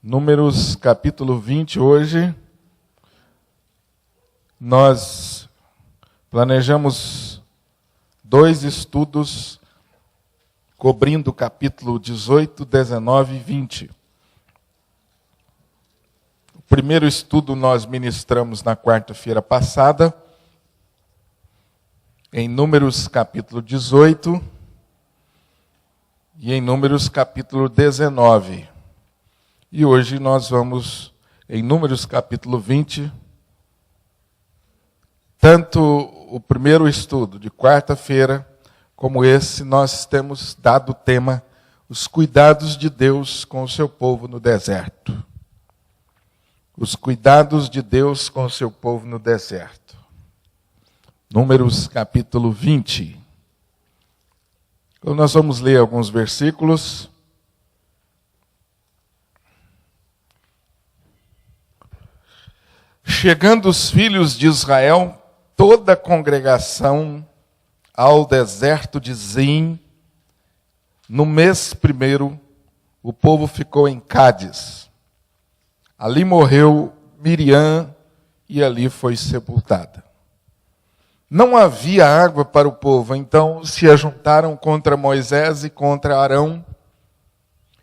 Números capítulo 20, hoje nós planejamos 2 estudos cobrindo o capítulo 18, 19 e 20. O primeiro estudo nós ministramos na quarta-feira passada, em Números capítulo 18 e em Números capítulo 19. E hoje nós vamos, em Números capítulo 20, tanto o primeiro estudo de quarta-feira, como esse, nós temos dado o tema, os cuidados de Deus com o seu povo no deserto. Os cuidados de Deus com o seu povo no deserto. Números capítulo 20. Então nós vamos ler alguns versículos. Chegando os filhos de Israel, toda a congregação, ao deserto de Zim, no mês primeiro, o povo ficou em Cádiz. Ali morreu Miriam e ali foi sepultada. Não havia água para o povo, então se ajuntaram contra Moisés e contra Arão.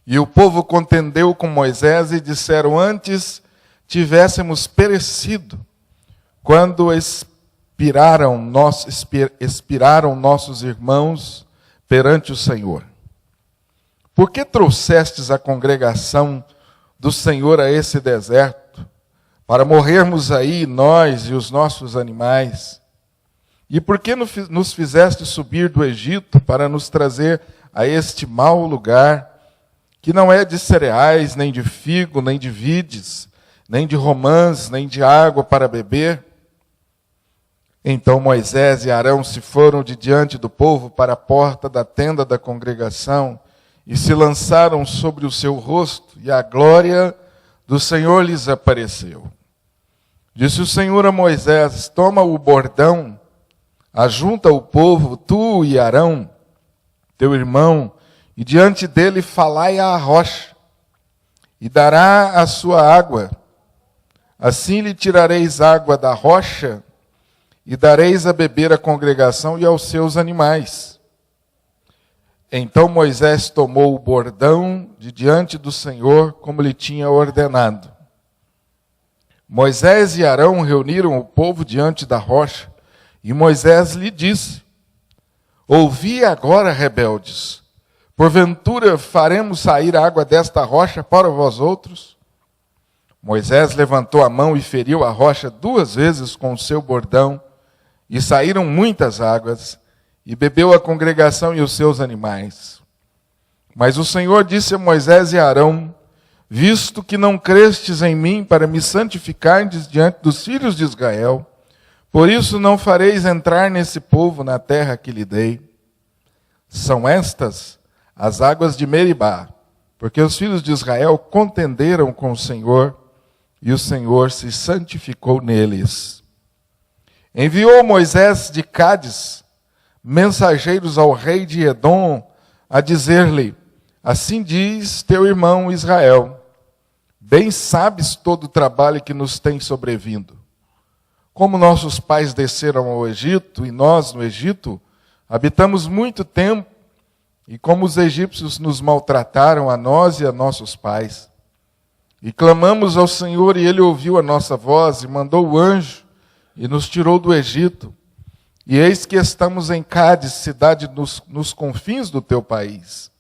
E o povo contendeu com Moisés e disseram: antes tivéssemos perecido quando expiraram nossos irmãos perante o Senhor. Por que trouxestes a congregação do Senhor a esse deserto, para morrermos aí nós e os nossos animais? E por que nos fizeste subir do Egito para nos trazer a este mau lugar, que não é de cereais, nem de figo, nem de vides, nem de romãs, nem de água para beber? Então Moisés e Arão se foram de diante do povo para a porta da tenda da congregação e se lançaram sobre o seu rosto, e a glória do Senhor lhes apareceu. Disse o Senhor a Moisés: toma o bordão, ajunta o povo, tu e Arão, teu irmão, e diante dele falai à rocha, e dará a sua água. Assim lhe tirareis água da rocha, e dareis a beber à congregação e aos seus animais. Então Moisés tomou o bordão de diante do Senhor, como lhe tinha ordenado. Moisés e Arão reuniram o povo diante da rocha, e Moisés lhe disse: ouvi agora, rebeldes, porventura faremos sair água desta rocha para vós outros? Moisés levantou a mão e feriu a rocha 2 vezes com o seu bordão, e saíram muitas águas, e bebeu a congregação e os seus animais. Mas o Senhor disse a Moisés e a Arão: visto que não crestes em mim para me santificardes diante dos filhos de Israel, por isso não fareis entrar nesse povo na terra que lhe dei. São estas as águas de Meribá, porque os filhos de Israel contenderam com o Senhor, e o Senhor se santificou neles. Enviou Moisés de Cádiz mensageiros ao rei de Edom, a dizer-lhe: assim diz teu irmão Israel, bem sabes todo o trabalho que nos tem sobrevindo. Como nossos pais desceram ao Egito, e nós no Egito habitamos muito tempo, e como os egípcios nos maltrataram a nós e a nossos pais. E clamamos ao Senhor, e Ele ouviu a nossa voz, e mandou o anjo, e nos tirou do Egito. E eis que estamos em Cádiz, cidade nos confins do teu país.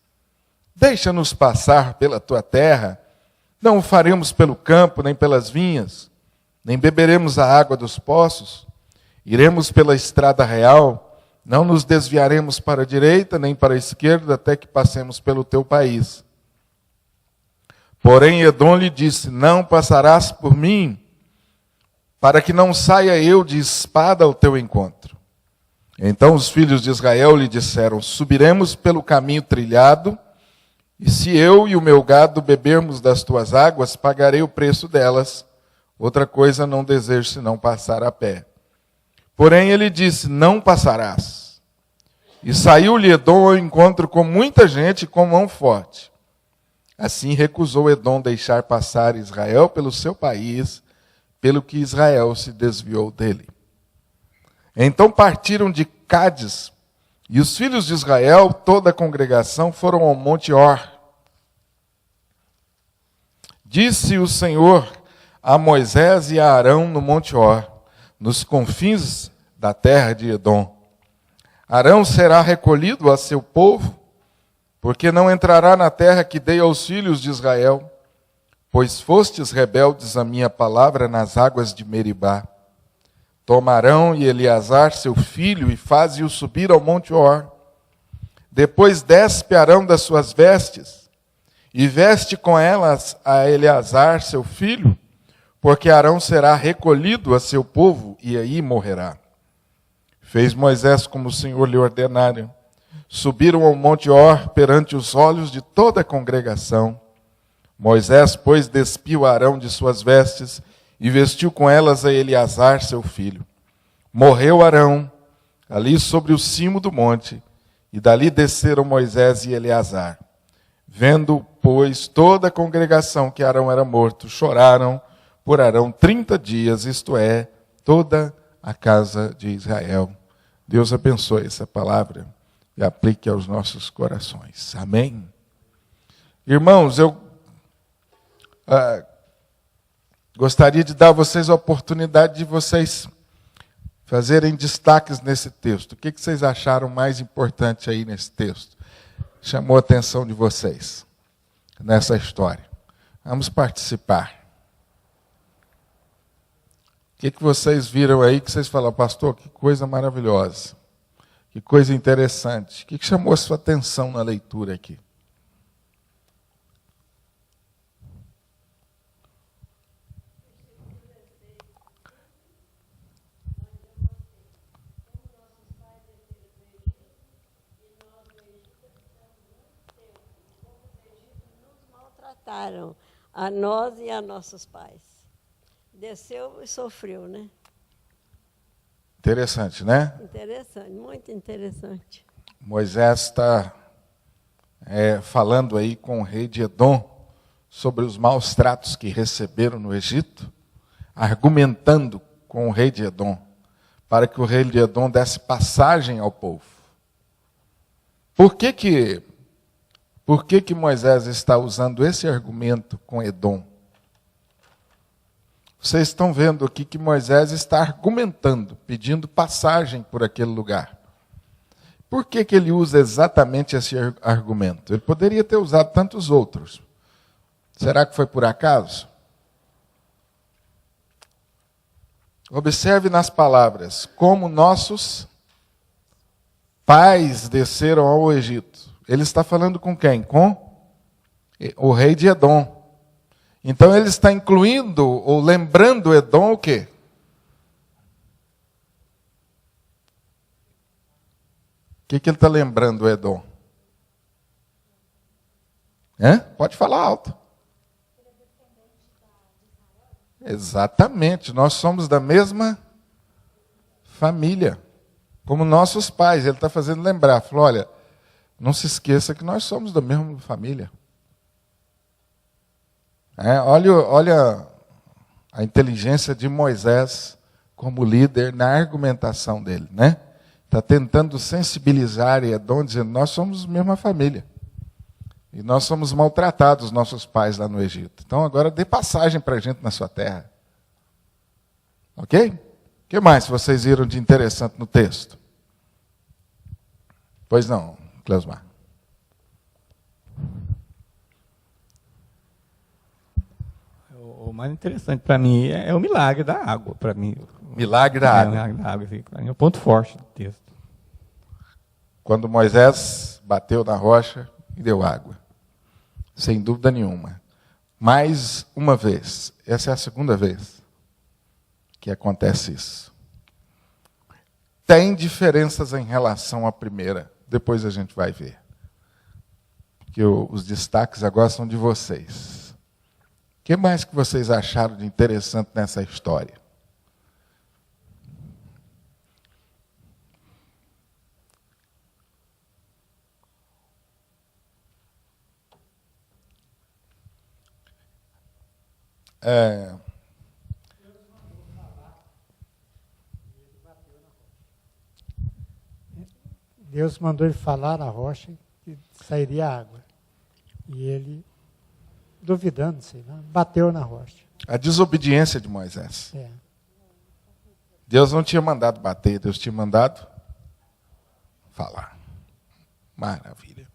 Deixa-nos passar pela tua terra, não o faremos pelo campo, nem pelas vinhas, nem beberemos a água dos poços. Iremos pela estrada real, não nos desviaremos para a direita, nem para a esquerda, até que passemos pelo teu país. Porém Edom lhe disse: não passarás por mim, para que não saia eu de espada ao teu encontro. Então os filhos de Israel lhe disseram: subiremos pelo caminho trilhado, e se eu e o meu gado bebermos das tuas águas, pagarei o preço delas. Outra coisa não desejo senão passar a pé. Porém ele disse: não passarás. E saiu-lhe Edom ao encontro com muita gente com mão forte. Assim recusou Edom deixar passar Israel pelo seu país, pelo que Israel se desviou dele. Então partiram de Cádiz, e os filhos de Israel, toda a congregação, foram ao monte Or. Disse o Senhor a Moisés e a Arão no monte Or, nos confins da terra de Edom: Arão será recolhido a seu povo, porque não entrará na terra que dei aos filhos de Israel, pois fostes rebeldes à minha palavra nas águas de Meribá. Toma Arão e Eleazar, seu filho, e faze-o subir ao monte Or. Depois despe Arão das suas vestes, e veste com elas a Eleazar, seu filho, porque Arão será recolhido a seu povo, e aí morrerá. Fez Moisés como o Senhor lhe ordenara. Subiram ao monte Or perante os olhos de toda a congregação. Moisés, pois, despiu Arão de suas vestes, e vestiu com elas a Eleazar, seu filho. Morreu Arão, ali sobre o cimo do monte, e dali desceram Moisés e Eleazar. Vendo, pois, toda a congregação que Arão era morto, choraram por Arão 30 dias, isto é, toda a casa de Israel. Deus abençoe essa palavra e aplique aos nossos corações. Amém? Irmãos, eu gostaria de dar a vocês a oportunidade de vocês fazerem destaques nesse texto. O que vocês acharam mais importante aí nesse texto? Chamou a atenção de vocês nessa história. Vamos participar. O que vocês viram aí que vocês falaram: pastor, que coisa maravilhosa, que coisa interessante. O que chamou a sua atenção na leitura aqui? Maltrataram a nós e a nossos pais. Desceu e sofreu, né? Interessante, né? Interessante, muito interessante. Moisés está falando aí com o rei de Edom sobre os maus tratos que receberam no Egito, argumentando com o rei de Edom, para que o rei de Edom desse passagem ao povo. Por que Moisés está usando esse argumento com Edom? Vocês estão vendo aqui que Moisés está argumentando, pedindo passagem por aquele lugar. Por que ele usa exatamente esse argumento? Ele poderia ter usado tantos outros. Será que foi por acaso? Observe nas palavras: como nossos pais desceram ao Egito. Ele está falando com quem? Com o rei de Edom. Então ele está incluindo ou lembrando Edom o quê? O que ele está lembrando, Edom? Pode falar alto. Exatamente, nós somos da mesma família, como nossos pais. Ele está fazendo lembrar, falou: olha, não se esqueça que nós somos da mesma família. Olha a inteligência de Moisés como líder na argumentação dele, né? Está tentando sensibilizar Edom, dizendo: nós somos a mesma família. E nós somos maltratados, nossos pais lá no Egito. Então agora dê passagem para a gente na sua terra. Ok? O que mais vocês viram de interessante no texto? Pois não, Cleusmar. O mais interessante para mim é o milagre da água. Para mim, Milagre da água. O milagre da água, é o ponto forte do texto. Quando Moisés bateu na rocha e deu água. Sem dúvida nenhuma. Mais uma vez. Essa é a segunda vez que acontece isso. tem diferenças em relação à primeira. Depois a gente vai ver. Porque os destaques agora são de vocês. O que mais que vocês acharam de interessante nessa história? Deus mandou ele falar na rocha e sairia água. E ele, duvidando, sei lá, bateu na rocha. A desobediência de Moisés. É. Deus não tinha mandado bater, Deus tinha mandado falar. Maravilha.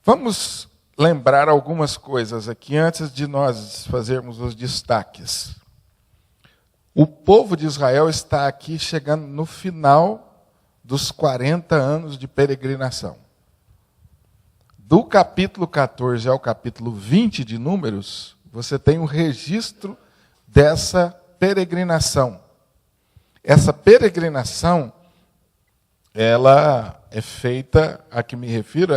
Vamos lembrar algumas coisas aqui antes de nós fazermos os destaques. O povo de Israel está aqui chegando no final dos 40 anos de peregrinação. Do capítulo 14 ao capítulo 20 de Números, você tem um registro dessa peregrinação. Essa peregrinação, ela é feita, a que me refiro,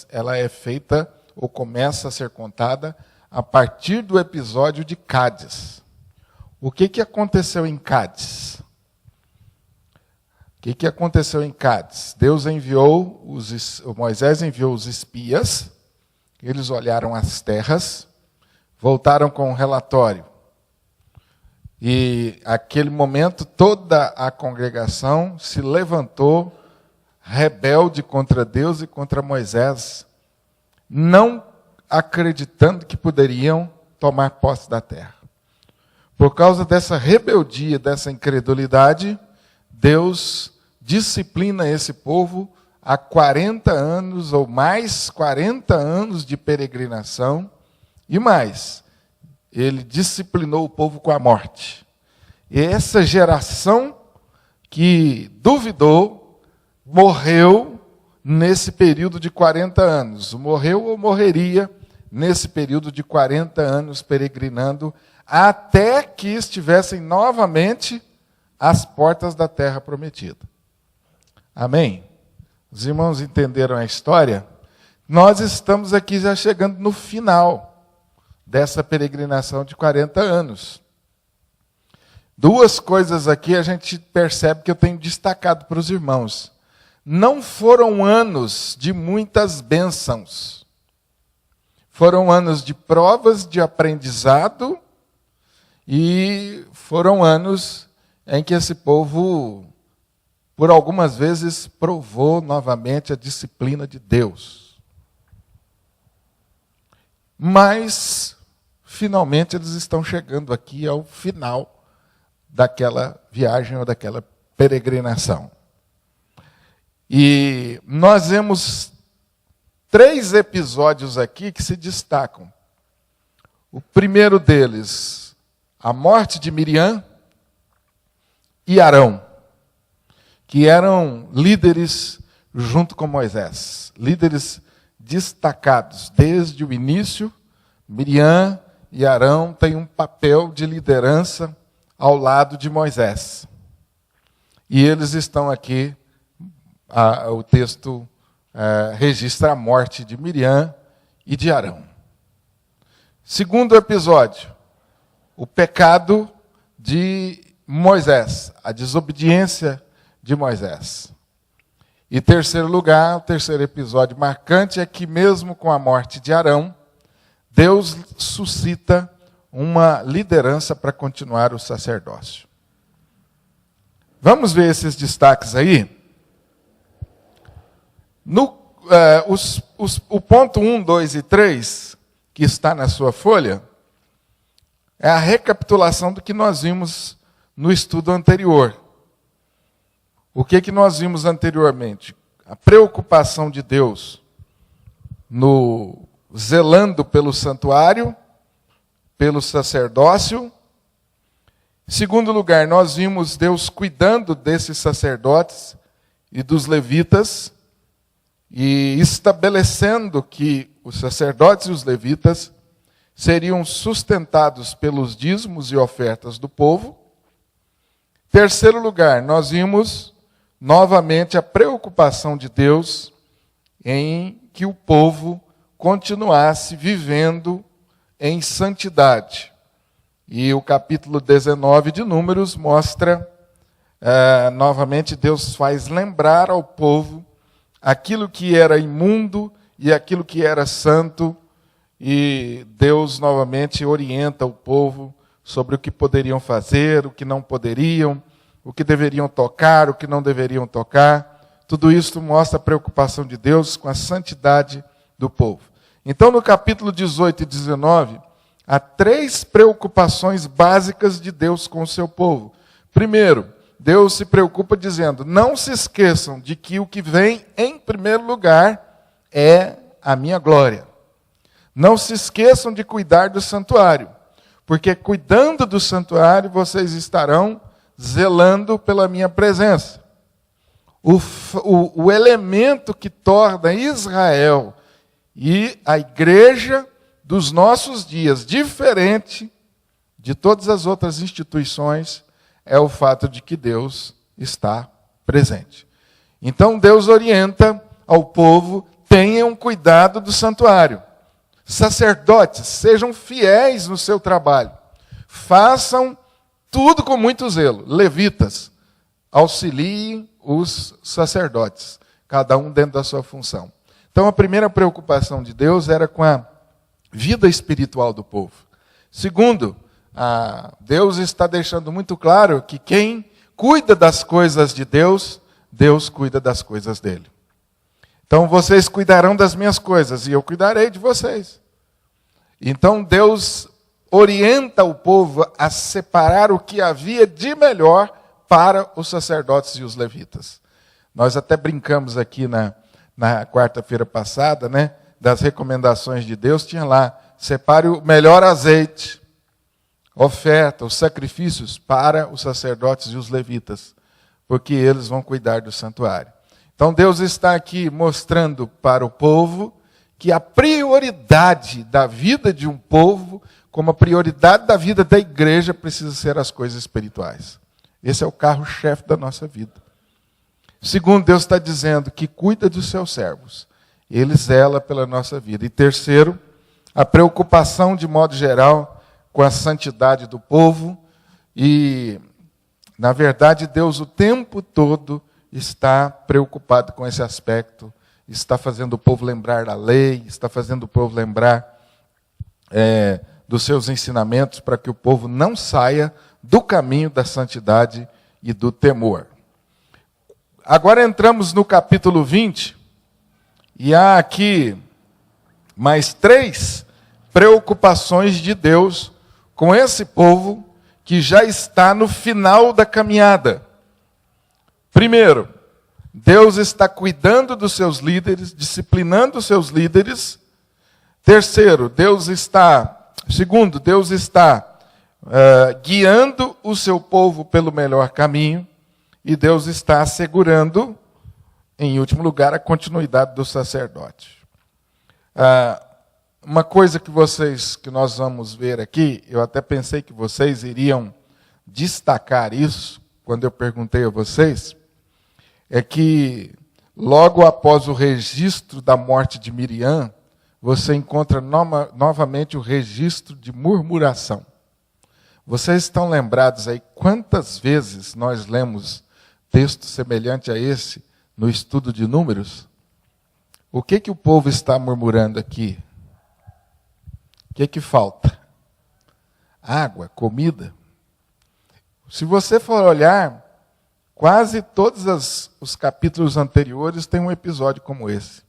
ela é feita ou começa a ser contada a partir do episódio de Cádiz. O que aconteceu em Cádiz? O que aconteceu em Cádiz? Moisés enviou os espias, eles olharam as terras, voltaram com um relatório. E, naquele momento, toda a congregação se levantou rebelde contra Deus e contra Moisés, não acreditando que poderiam tomar posse da terra. Por causa dessa rebeldia, dessa incredulidade, Deus disciplina esse povo há 40 anos ou mais 40 anos de peregrinação e mais. Ele disciplinou o povo com a morte. E essa geração que duvidou morreu nesse período de 40 anos. Morreu ou morreria nesse período de 40 anos peregrinando até que estivessem novamente às portas da terra prometida. Amém? Os irmãos entenderam a história? Nós estamos aqui já chegando no final dessa peregrinação de 40 anos. Duas coisas aqui a gente percebe que eu tenho destacado para os irmãos. Não foram anos de muitas bênçãos. Foram anos de provas, de aprendizado, e foram anos em que esse povo, por algumas vezes, provou novamente a disciplina de Deus. Mas, finalmente, eles estão chegando aqui ao final daquela viagem ou daquela peregrinação. E nós vemos 3 episódios aqui que se destacam. O primeiro deles, a morte de Miriam e Arão, que eram líderes junto com Moisés, líderes destacados desde o início. Miriam e Arão têm um papel de liderança ao lado de Moisés. E eles estão aqui, o texto registra a morte de Miriam e de Arão. Segundo episódio, o pecado de Moisés, a desobediência de Moisés. E terceiro lugar, o terceiro episódio marcante é que mesmo com a morte de Arão, Deus suscita uma liderança para continuar o sacerdócio. Vamos ver esses destaques aí? O ponto 1, 2 e 3, que está na sua folha, é a recapitulação do que nós vimos no estudo anterior. O que nós vimos anteriormente? A preocupação de Deus zelando pelo santuário, pelo sacerdócio. Em segundo lugar, nós vimos Deus cuidando desses sacerdotes e dos levitas e estabelecendo que os sacerdotes e os levitas seriam sustentados pelos dízimos e ofertas do povo. Em terceiro lugar, nós vimos novamente a preocupação de Deus em que o povo continuasse vivendo em santidade. E o capítulo 19 de Números mostra, novamente, Deus faz lembrar ao povo aquilo que era imundo e aquilo que era santo, e Deus novamente orienta o povo sobre o que poderiam fazer, o que não poderiam, o que deveriam tocar, o que não deveriam tocar. Tudo isso mostra a preocupação de Deus com a santidade do povo. Então, no capítulo 18 e 19, há 3 preocupações básicas de Deus com o seu povo. Primeiro, Deus se preocupa dizendo: não se esqueçam de que o que vem em primeiro lugar é a minha glória. Não se esqueçam de cuidar do santuário, porque cuidando do santuário vocês estarão zelando pela minha presença. O elemento que torna Israel e a igreja dos nossos dias diferente de todas as outras instituições é o fato de que Deus está presente. Então Deus orienta ao povo: tenham cuidado do santuário. Sacerdotes, sejam fiéis no seu trabalho. Façam tudo com muito zelo. Levitas, auxiliem os sacerdotes, cada um dentro da sua função. Então a primeira preocupação de Deus era com a vida espiritual do povo. Segundo, Deus está deixando muito claro que quem cuida das coisas de Deus, Deus cuida das coisas dele. Então vocês cuidarão das minhas coisas e eu cuidarei de vocês. Então Deus orienta o povo a separar o que havia de melhor para os sacerdotes e os levitas. Nós até brincamos aqui na quarta-feira passada, né, das recomendações de Deus, tinha lá: separe o melhor azeite, oferta, os sacrifícios para os sacerdotes e os levitas, porque eles vão cuidar do santuário. Então Deus está aqui mostrando para o povo que a prioridade da vida de um povo, como a prioridade da vida da igreja, precisa ser as coisas espirituais. Esse é o carro-chefe da nossa vida. Segundo, Deus está dizendo que cuida dos seus servos. Ele zela pela nossa vida. E terceiro, a preocupação de modo geral com a santidade do povo. E, na verdade, Deus o tempo todo está preocupado com esse aspecto. Está fazendo o povo lembrar da lei, está fazendo o povo lembrar dos seus ensinamentos, para que o povo não saia do caminho da santidade e do temor. Agora entramos no capítulo 20, e há aqui mais 3 preocupações de Deus com esse povo que já está no final da caminhada. Primeiro, Deus está cuidando dos seus líderes, disciplinando os seus líderes. Segundo, Deus está guiando o seu povo pelo melhor caminho. E Deus está assegurando, em último lugar, a continuidade do sacerdote. Uma coisa que nós vamos ver aqui, eu até pensei que vocês iriam destacar isso, quando eu perguntei a vocês, é que logo após o registro da morte de Miriam, você encontra novamente o registro de murmuração. Vocês estão lembrados aí quantas vezes nós lemos texto semelhante a esse no estudo de Números? O que o povo está murmurando aqui? O que falta? Água, comida. Se você for olhar, quase todos os capítulos anteriores têm um episódio como esse.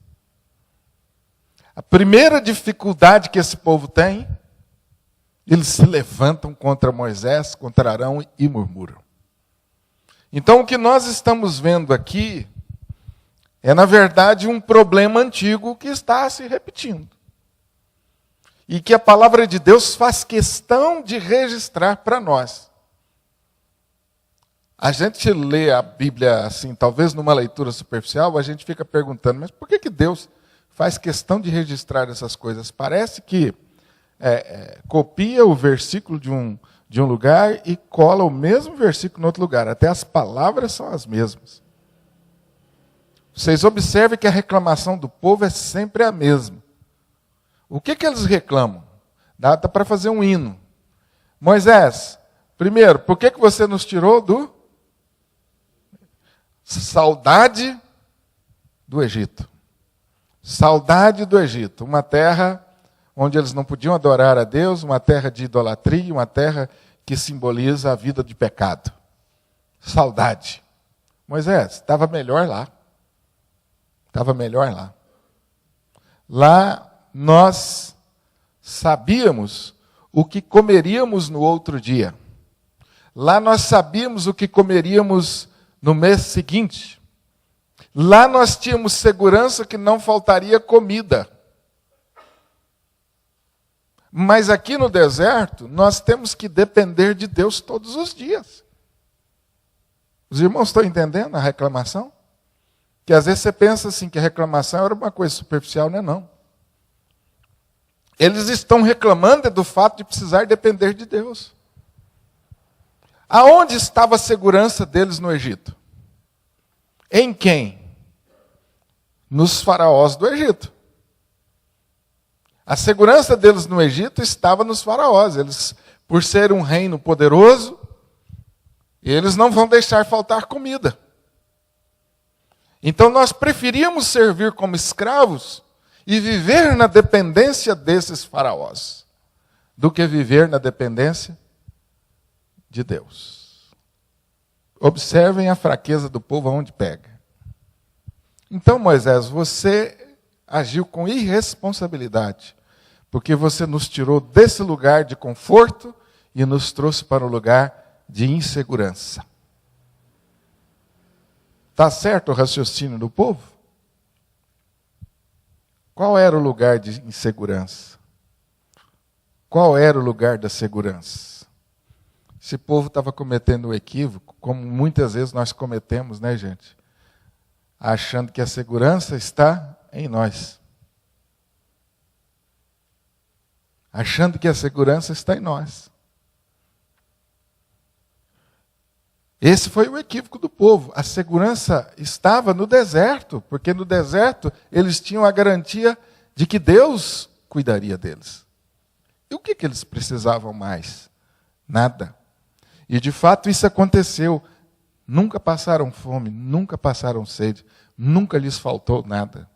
A primeira dificuldade que esse povo tem, eles se levantam contra Moisés, contra Arão e murmuram. Então, o que nós estamos vendo aqui é, na verdade, um problema antigo que está se repetindo. E que a palavra de Deus faz questão de registrar para nós. A gente lê a Bíblia assim, talvez numa leitura superficial, a gente fica perguntando, mas por que Deus faz questão de registrar essas coisas? Parece que copia o versículo de um lugar e cola o mesmo versículo no outro lugar. Até as palavras são as mesmas. Vocês observem que a reclamação do povo é sempre a mesma. O que eles reclamam? Dá para fazer um hino. Moisés, primeiro, por que você nos tirou do saudade do Egito? Saudade do Egito, uma terra onde eles não podiam adorar a Deus, uma terra de idolatria, uma terra que simboliza a vida de pecado. Saudade. Moisés, estava melhor lá. Estava melhor lá. Lá nós sabíamos o que comeríamos no outro dia. Lá nós sabíamos o que comeríamos no mês seguinte. Lá nós tínhamos segurança que não faltaria comida. Mas aqui no deserto, nós temos que depender de Deus todos os dias. Os irmãos estão entendendo a reclamação? Que às vezes você pensa assim, que a reclamação era uma coisa superficial, não é não. Eles estão reclamando do fato de precisar depender de Deus. Aonde estava a segurança deles no Egito? Em quem? Nos faraós do Egito. A segurança deles no Egito estava nos faraós. Eles, por ser um reino poderoso, eles não vão deixar faltar comida. Então nós preferíamos servir como escravos e viver na dependência desses faraós, do que viver na dependência de Deus. Observem a fraqueza do povo aonde pega. Então, Moisés, você agiu com irresponsabilidade, porque você nos tirou desse lugar de conforto e nos trouxe para um lugar de insegurança. Está certo o raciocínio do povo? Qual era o lugar de insegurança? Qual era o lugar da segurança? Esse povo estava cometendo um equívoco, como muitas vezes nós cometemos, né, gente? Achando que a segurança está em nós. Achando que a segurança está em nós. Esse foi o equívoco do povo. A segurança estava no deserto, porque no deserto eles tinham a garantia de que Deus cuidaria deles. E o que eles precisavam mais? Nada. E de fato isso aconteceu. Nunca passaram fome, nunca passaram sede, nunca lhes faltou nada.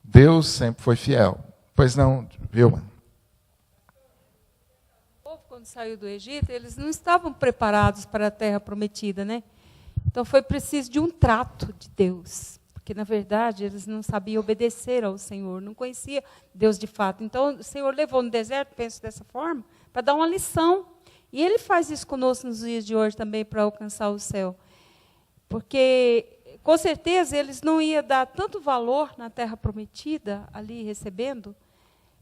Deus sempre foi fiel. Pois não, Vilma? Quando saiu do Egito, eles não estavam preparados para a terra prometida, né? Então foi preciso de um trato de Deus, porque na verdade eles não sabiam obedecer ao Senhor, não conhecia Deus de fato. Então o Senhor levou no deserto, penso dessa forma, para dar uma lição. E Ele faz isso conosco nos dias de hoje também para alcançar o céu, porque com certeza eles não iam dar tanto valor na terra prometida ali recebendo.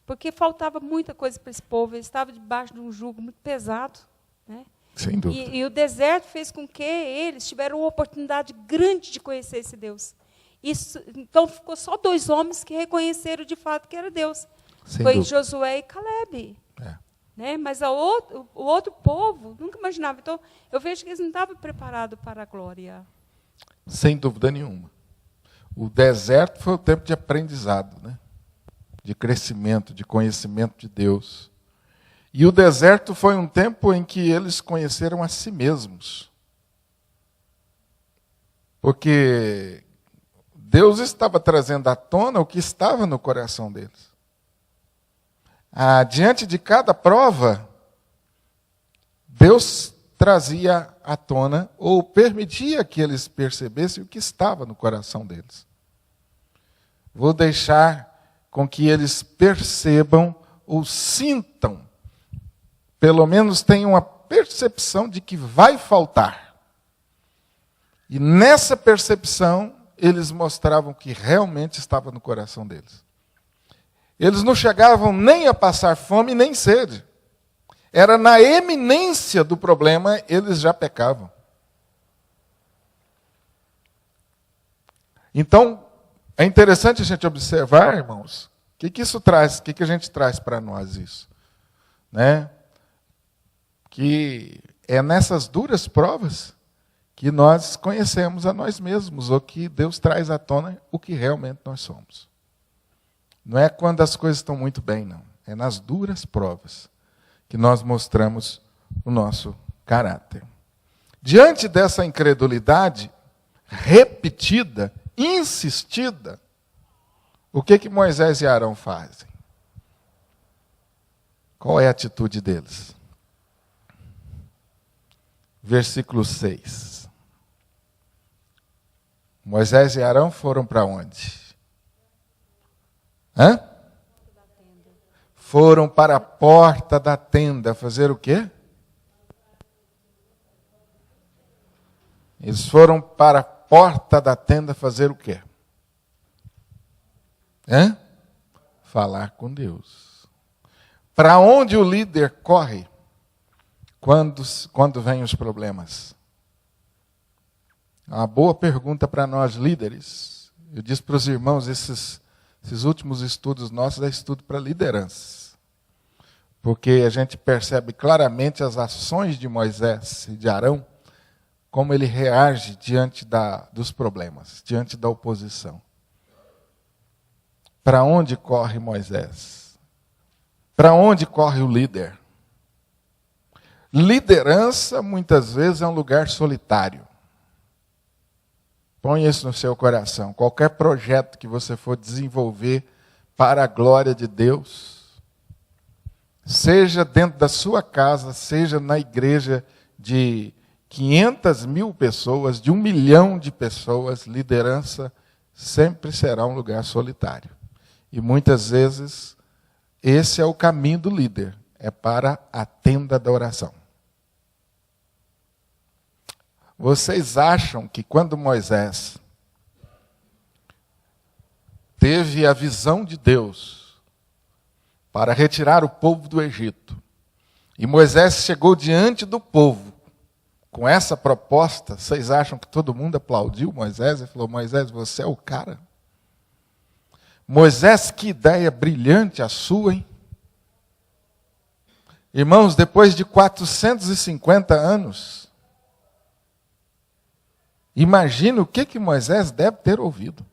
Porque faltava muita coisa para esse povo, eles estavam debaixo de um jugo muito pesado. Né? Sem dúvida. E o deserto fez com que eles tiveram uma oportunidade grande de conhecer esse Deus. Então ficou só 2 homens que reconheceram de fato que era Deus. Sem Foi dúvida. Josué e Calebe. É. Né? Mas o outro povo nunca imaginava. Então eu vejo que eles não estavam preparados para a glória. Sem dúvida nenhuma. O deserto foi o tempo de aprendizado, né? De crescimento, de conhecimento de Deus. E o deserto foi um tempo em que eles conheceram a si mesmos. Porque Deus estava trazendo à tona o que estava no coração deles. Diante de cada prova, Deus trazia à tona, ou permitia que eles percebessem o que estava no coração deles. Vou deixar com que eles percebam ou sintam, pelo menos tenham a percepção de que vai faltar. E nessa percepção, eles mostravam que realmente estava no coração deles. Eles não chegavam nem a passar fome nem sede. Era na eminência do problema, eles já pecavam. Então, é interessante a gente observar, irmãos, o que isso traz, o que a gente traz para nós isso? Né? que é nessas duras provas que nós conhecemos a nós mesmos, ou que Deus traz à tona o que realmente nós somos. Não é quando as coisas estão muito bem, não. É nas duras provas que nós mostramos o nosso caráter. Diante dessa incredulidade repetida, insistida, o que Moisés e Arão fazem? Qual é a atitude deles? Versículo 6. Moisés e Arão foram para onde? Foram para a porta da tenda fazer o quê? Eles foram para a porta da tenda fazer o quê? Falar com Deus. Para onde o líder corre quando vêm os problemas? Uma boa pergunta para nós líderes. Eu disse para os irmãos, esses últimos estudos nossos é estudo para lideranças. Porque a gente percebe claramente as ações de Moisés e de Arão, como ele reage diante dos problemas, diante da oposição. Para onde corre Moisés? Para onde corre o líder? Liderança, muitas vezes, é um lugar solitário. Põe isso no seu coração. Qualquer projeto que você for desenvolver para a glória de Deus, seja dentro da sua casa, seja na igreja de 500.000 pessoas, de 1 milhão de pessoas, liderança sempre será um lugar solitário. E muitas vezes, esse é o caminho do líder, é para a tenda da oração. Vocês acham que quando Moisés teve a visão de Deus para retirar o povo do Egito, e Moisés chegou diante do povo com essa proposta, vocês acham que todo mundo aplaudiu Moisés e falou: Moisés, você é o cara? Moisés, que ideia brilhante a sua, hein? Irmãos, depois de 450 anos, imagina o que Moisés deve ter ouvido.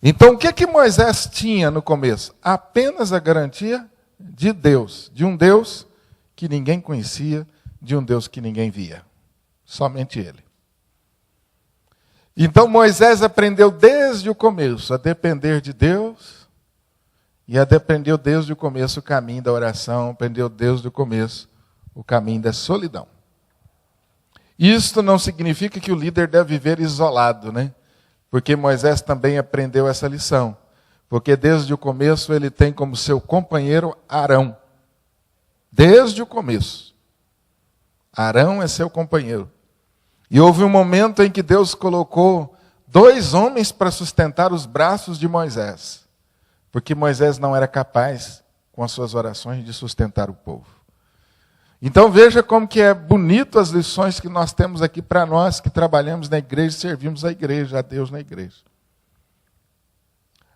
Então, o que Moisés tinha no começo? Apenas a garantia de Deus, de um Deus que ninguém conhecia, de um Deus que ninguém via. Somente Ele. Então, Moisés aprendeu desde o começo a depender de Deus, e aprendeu desde o começo o caminho da oração, aprendeu desde o começo o caminho da solidão. Isto não significa que o líder deve viver isolado, né? Porque Moisés também aprendeu essa lição. Porque desde o começo ele tem como seu companheiro Arão. Desde o começo. Arão é seu companheiro. E houve um momento em que Deus colocou 2 homens para sustentar os braços de Moisés. Porque Moisés não era capaz, com as suas orações, de sustentar o povo. Então veja como que é bonito as lições que nós temos aqui para nós que trabalhamos na igreja e servimos a igreja, a Deus na igreja.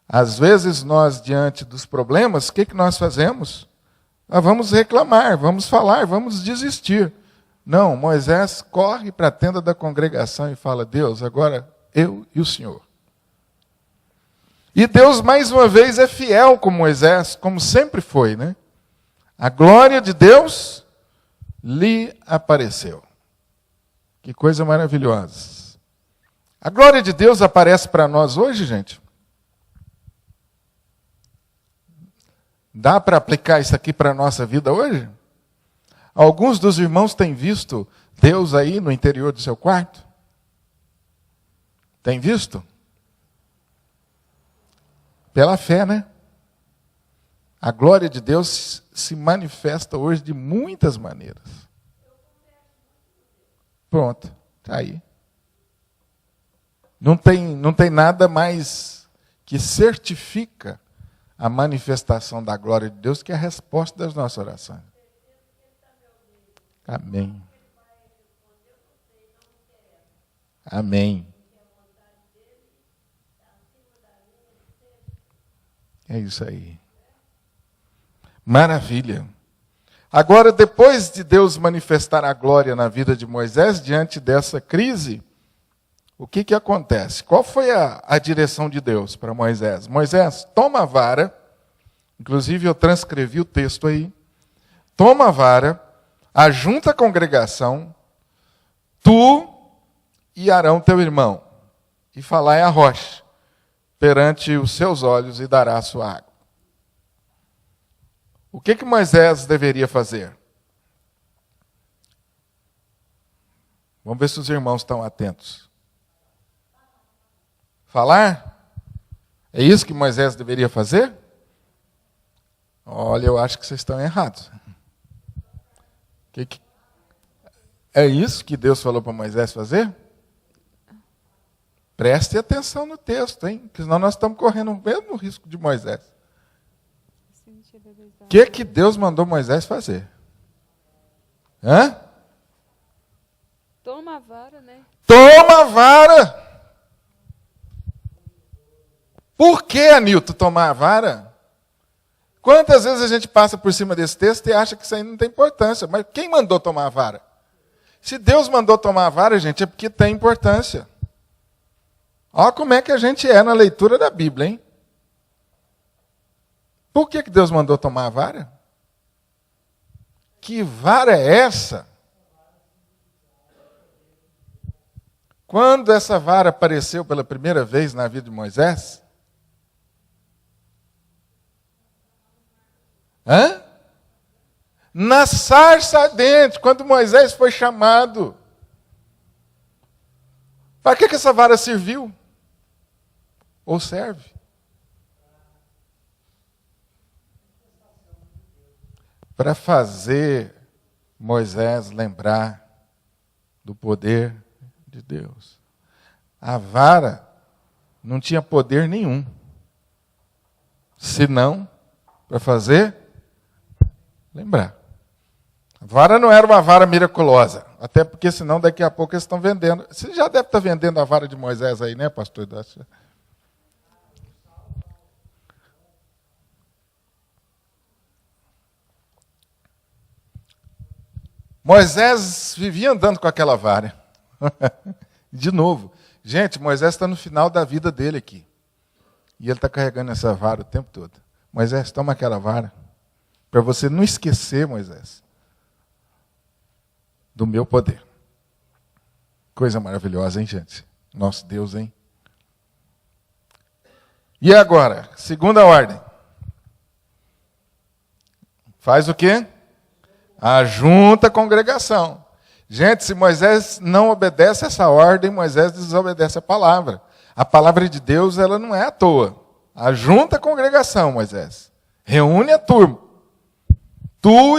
Às vezes nós, diante dos problemas, o que nós fazemos? Vamos reclamar, vamos falar, vamos desistir. Não, Moisés corre para a tenda da congregação e fala: Deus, agora eu e o Senhor. E Deus, mais uma vez, é fiel com Moisés, como sempre foi, né? A glória de Deus lhe apareceu. Que coisa maravilhosa. A glória de Deus aparece para nós hoje, gente? Dá para aplicar isso aqui para a nossa vida hoje? Alguns dos irmãos têm visto Deus aí no interior do seu quarto? Tem visto? Pela fé, né? A glória de Deus se manifesta hoje de muitas maneiras. Pronto, está aí. Não tem nada mais que certifica a manifestação da glória de Deus que é a resposta das nossas orações. Amém. Amém. É isso aí. Maravilha. Agora, depois de Deus manifestar a glória na vida de Moisés, diante dessa crise, o que acontece? Qual foi a direção de Deus para Moisés? Moisés, toma a vara, inclusive eu transcrevi o texto aí, toma a vara, ajunta a congregação, tu e Arão teu irmão, e falai a rocha perante os seus olhos e dará a sua água. O que Moisés deveria fazer? Vamos ver se os irmãos estão atentos. Falar? É isso que Moisés deveria fazer? Olha, eu acho que vocês estão errados. É isso que Deus falou para Moisés fazer? Preste atenção no texto, hein? Porque senão nós estamos correndo o mesmo risco de Moisés. O que Deus mandou Moisés fazer? Hã? Toma a vara, né? Toma a vara! Por que, Anilton, tomar a vara? Quantas vezes a gente passa por cima desse texto e acha que isso aí não tem importância? Mas quem mandou tomar a vara? Se Deus mandou tomar a vara, gente, é porque tem importância. Olha como é que a gente é na leitura da Bíblia, hein? Por que Deus mandou tomar a vara? Que vara é essa? Quando essa vara apareceu pela primeira vez na vida de Moisés? Hã? Na sarça ardente, quando Moisés foi chamado. Para que essa vara serviu? Ou serve? Para fazer Moisés lembrar do poder de Deus. A vara não tinha poder nenhum, senão para fazer lembrar. A vara não era uma vara miraculosa, até porque senão daqui a pouco eles estão vendendo. Você já deve estar vendendo a vara de Moisés aí, né, pastor Dácio? Moisés vivia andando com aquela vara. De novo. Gente, Moisés está no final da vida dele aqui. E ele está carregando essa vara o tempo todo. Moisés, toma aquela vara. Para você não esquecer, Moisés, do meu poder. Coisa maravilhosa, hein, gente? Nosso Deus, hein? E agora, segunda ordem. Faz o quê? Ajunta a congregação. Gente, se Moisés não obedece essa ordem, Moisés desobedece a palavra. A palavra de Deus, ela não é à toa. Ajunta a congregação, Moisés. Reúne a turma. Tu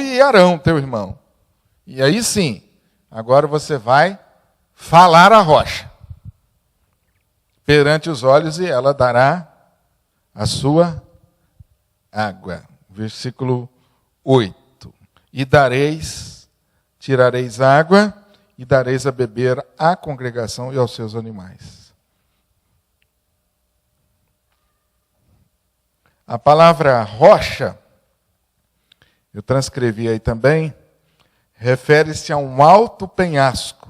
e Arão, teu irmão. E aí sim, agora você vai falar a rocha perante os olhos e ela dará a sua água. Versículo 8. E tirareis água, e dareis a beber à congregação e aos seus animais. A palavra rocha, eu transcrevi aí também, refere-se a um alto penhasco,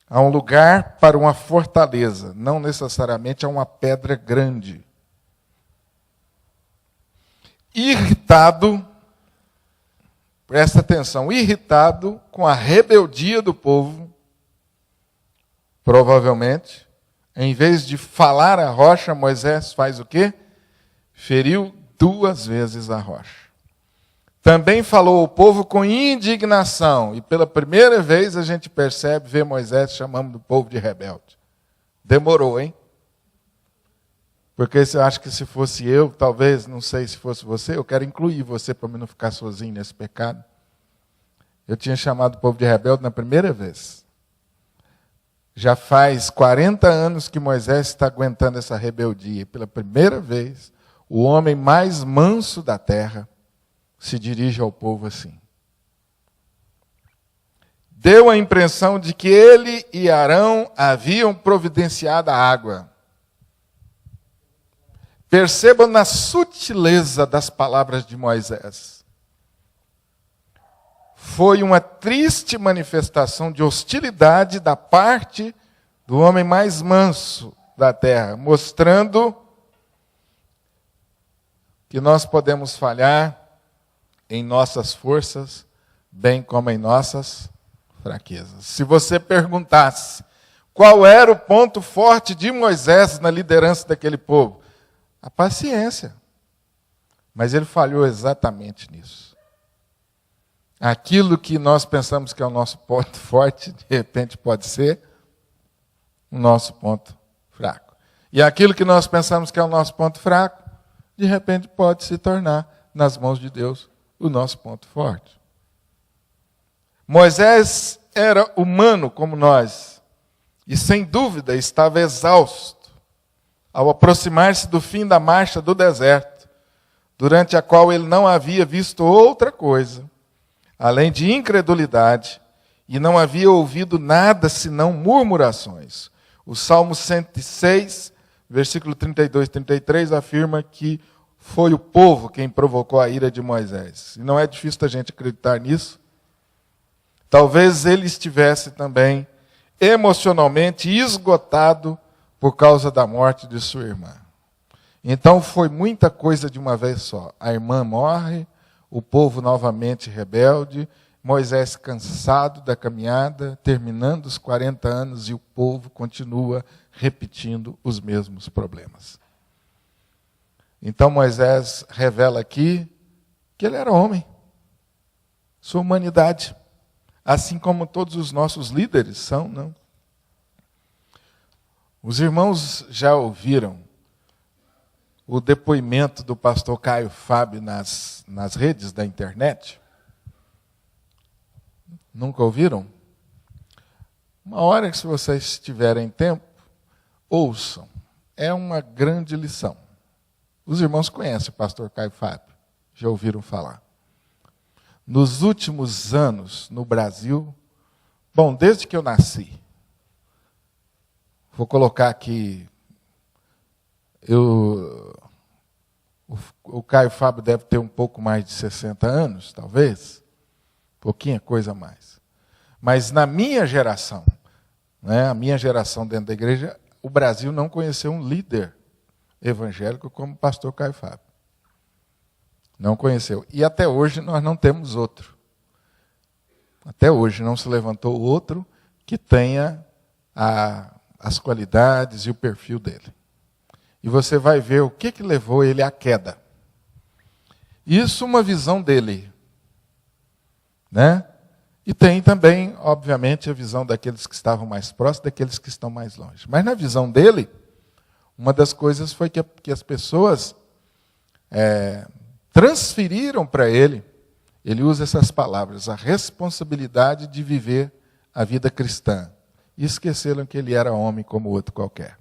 a um lugar para uma fortaleza, não necessariamente a uma pedra grande. Irritado, presta atenção, irritado com a rebeldia do povo, provavelmente, em vez de falar a rocha, Moisés faz o quê? Feriu 2 vezes a rocha. Também falou o povo com indignação, e pela primeira vez a gente vê Moisés chamando o povo de rebelde. Demorou, hein? Porque eu acho que se fosse eu, talvez, não sei se fosse você, eu quero incluir você para não ficar sozinho nesse pecado. Eu tinha chamado o povo de rebelde na primeira vez. Já faz 40 anos que Moisés está aguentando essa rebeldia. Pela primeira vez, o homem mais manso da terra se dirige ao povo assim. Deu a impressão de que ele e Arão haviam providenciado a água. Percebam na sutileza das palavras de Moisés. Foi uma triste manifestação de hostilidade da parte do homem mais manso da terra, mostrando que nós podemos falhar em nossas forças, bem como em nossas fraquezas. Se você perguntasse qual era o ponto forte de Moisés na liderança daquele povo, a paciência. Mas ele falhou exatamente nisso. Aquilo que nós pensamos que é o nosso ponto forte, de repente pode ser o nosso ponto fraco. E aquilo que nós pensamos que é o nosso ponto fraco, de repente pode se tornar, nas mãos de Deus, o nosso ponto forte. Moisés era humano como nós, e sem dúvida estava exausto ao aproximar-se do fim da marcha do deserto, durante a qual ele não havia visto outra coisa, além de incredulidade, e não havia ouvido nada senão murmurações. O Salmo 106, versículo 32 e 33, afirma que foi o povo quem provocou a ira de Moisés. E não é difícil a gente acreditar nisso. Talvez ele estivesse também emocionalmente esgotado por causa da morte de sua irmã. Então foi muita coisa de uma vez só. A irmã morre, o povo novamente rebelde, Moisés cansado da caminhada, terminando os 40 anos, e o povo continua repetindo os mesmos problemas. Então Moisés revela aqui que ele era homem, sua humanidade, assim como todos os nossos líderes são, não? Os irmãos já ouviram o depoimento do pastor Caio Fábio nas redes da internet? Nunca ouviram? Uma hora que, se vocês tiverem tempo, ouçam. É uma grande lição. Os irmãos conhecem o pastor Caio Fábio, já ouviram falar. Nos últimos anos, no Brasil, bom, desde que eu nasci, vou colocar aqui, o Caio Fábio deve ter um pouco mais de 60 anos, talvez, pouquinha coisa a mais. Mas na minha geração, né, a minha geração dentro da igreja, o Brasil não conheceu um líder evangélico como o pastor Caio Fábio. Não conheceu. E até hoje nós não temos outro. Até hoje não se levantou outro que tenha as qualidades e o perfil dele. E você vai ver o que levou ele à queda. Isso uma visão dele, né? E tem também, obviamente, a visão daqueles que estavam mais próximos, daqueles que estão mais longe. Mas na visão dele, uma das coisas foi que as pessoas transferiram para ele usa essas palavras, a responsabilidade de viver a vida cristã. E esqueceram que ele era homem como outro qualquer.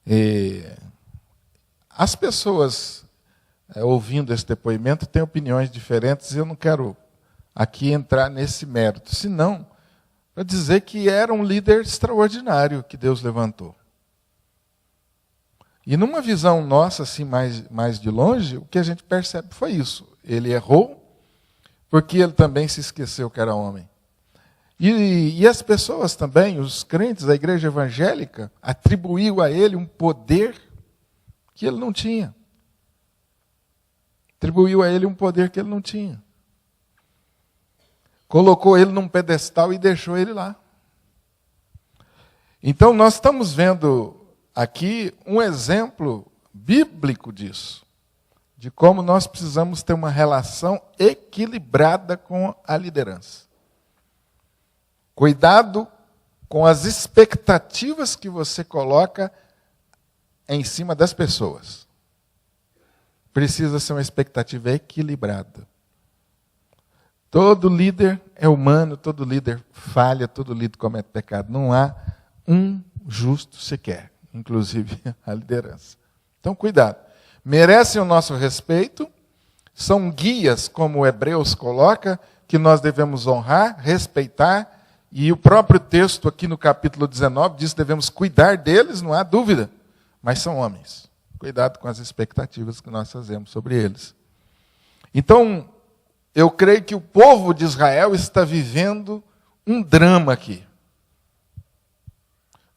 E as pessoas, ouvindo esse depoimento, têm opiniões diferentes, e eu não quero aqui entrar nesse mérito, senão para dizer que era um líder extraordinário que Deus levantou. E numa visão nossa, assim, mais de longe, o que a gente percebe foi isso. Ele errou, porque ele também se esqueceu que era homem. E as pessoas também, os crentes da igreja evangélica, atribuíam a ele um poder que ele não tinha. Atribuiu a ele um poder que ele não tinha. Colocou ele num pedestal e deixou ele lá. Então nós estamos vendo aqui um exemplo bíblico disso, de como nós precisamos ter uma relação equilibrada com a liderança. Cuidado com as expectativas que você coloca em cima das pessoas. Precisa ser uma expectativa equilibrada. Todo líder é humano, todo líder falha, todo líder comete pecado. Não há um justo sequer, inclusive a liderança. Então, cuidado. Merecem o nosso respeito, são guias, como o Hebreus coloca, que nós devemos honrar, respeitar, e o próprio texto aqui no capítulo 19 diz que devemos cuidar deles, não há dúvida. mas são homens. Cuidado com as expectativas que nós fazemos sobre eles. Então, eu creio que o povo de Israel está vivendo um drama aqui.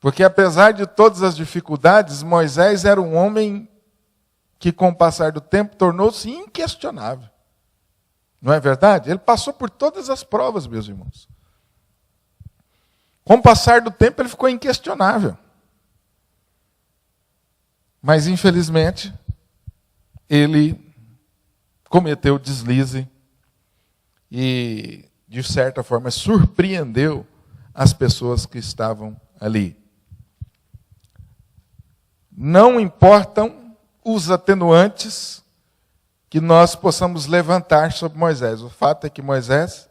Porque apesar de todas as dificuldades, Moisés era um homem que, com o passar do tempo, tornou-se inquestionável. Não é verdade? Ele passou por todas as provas, meus irmãos. Com o passar do tempo, ele ficou inquestionável. Mas, infelizmente, ele cometeu deslize e, de certa forma, surpreendeu as pessoas que estavam ali. Não importam os atenuantes que nós possamos levantar sobre Moisés. O fato é que Moisés